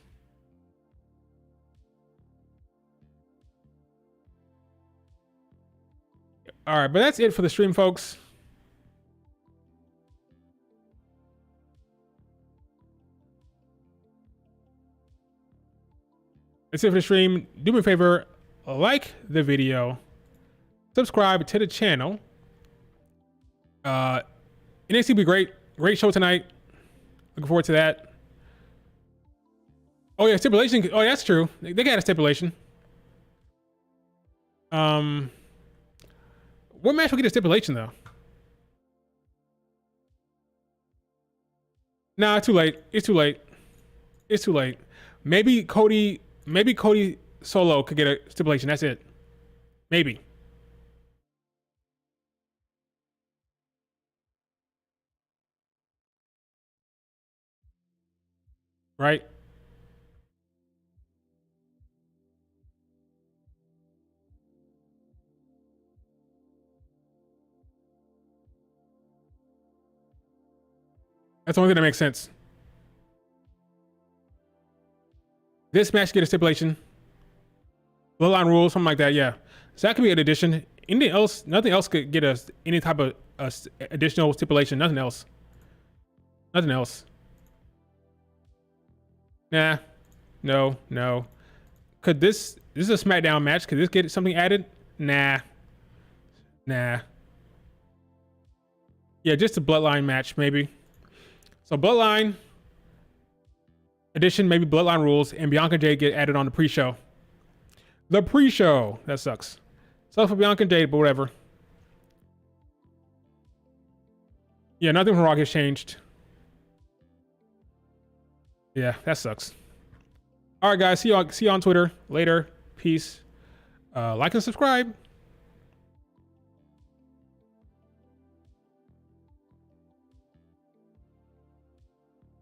All right, but that's it for the stream, folks. That's it for the stream. Do me a favor, like the video, subscribe to the channel. NXT will be great. Great show tonight. Looking forward to that. Oh yeah, stipulation. Oh, that's true. They got a stipulation. What match will get a stipulation though? Nah, too late. It's too late. It's too late. Maybe Cody solo could get a stipulation. That's it. Maybe. Right? That's the only thing that makes sense. This match get a stipulation. Bloodline rules, something like that, yeah. So that could be an addition. Anything else, nothing else could get us any type of additional stipulation. Nothing else. Nothing else. Nah. No. Could this is a SmackDown match. Could this get something added? Nah. Yeah, just a Bloodline match, maybe. So Bloodline edition, maybe Bloodline rules, and Bianca and Jade get added on the pre-show. The pre-show. That sucks. Sucks for Bianca and Jade, but whatever. Yeah, nothing from Raw gets changed. Yeah, that sucks. All right, guys. See you on Twitter later. Peace. Like and subscribe.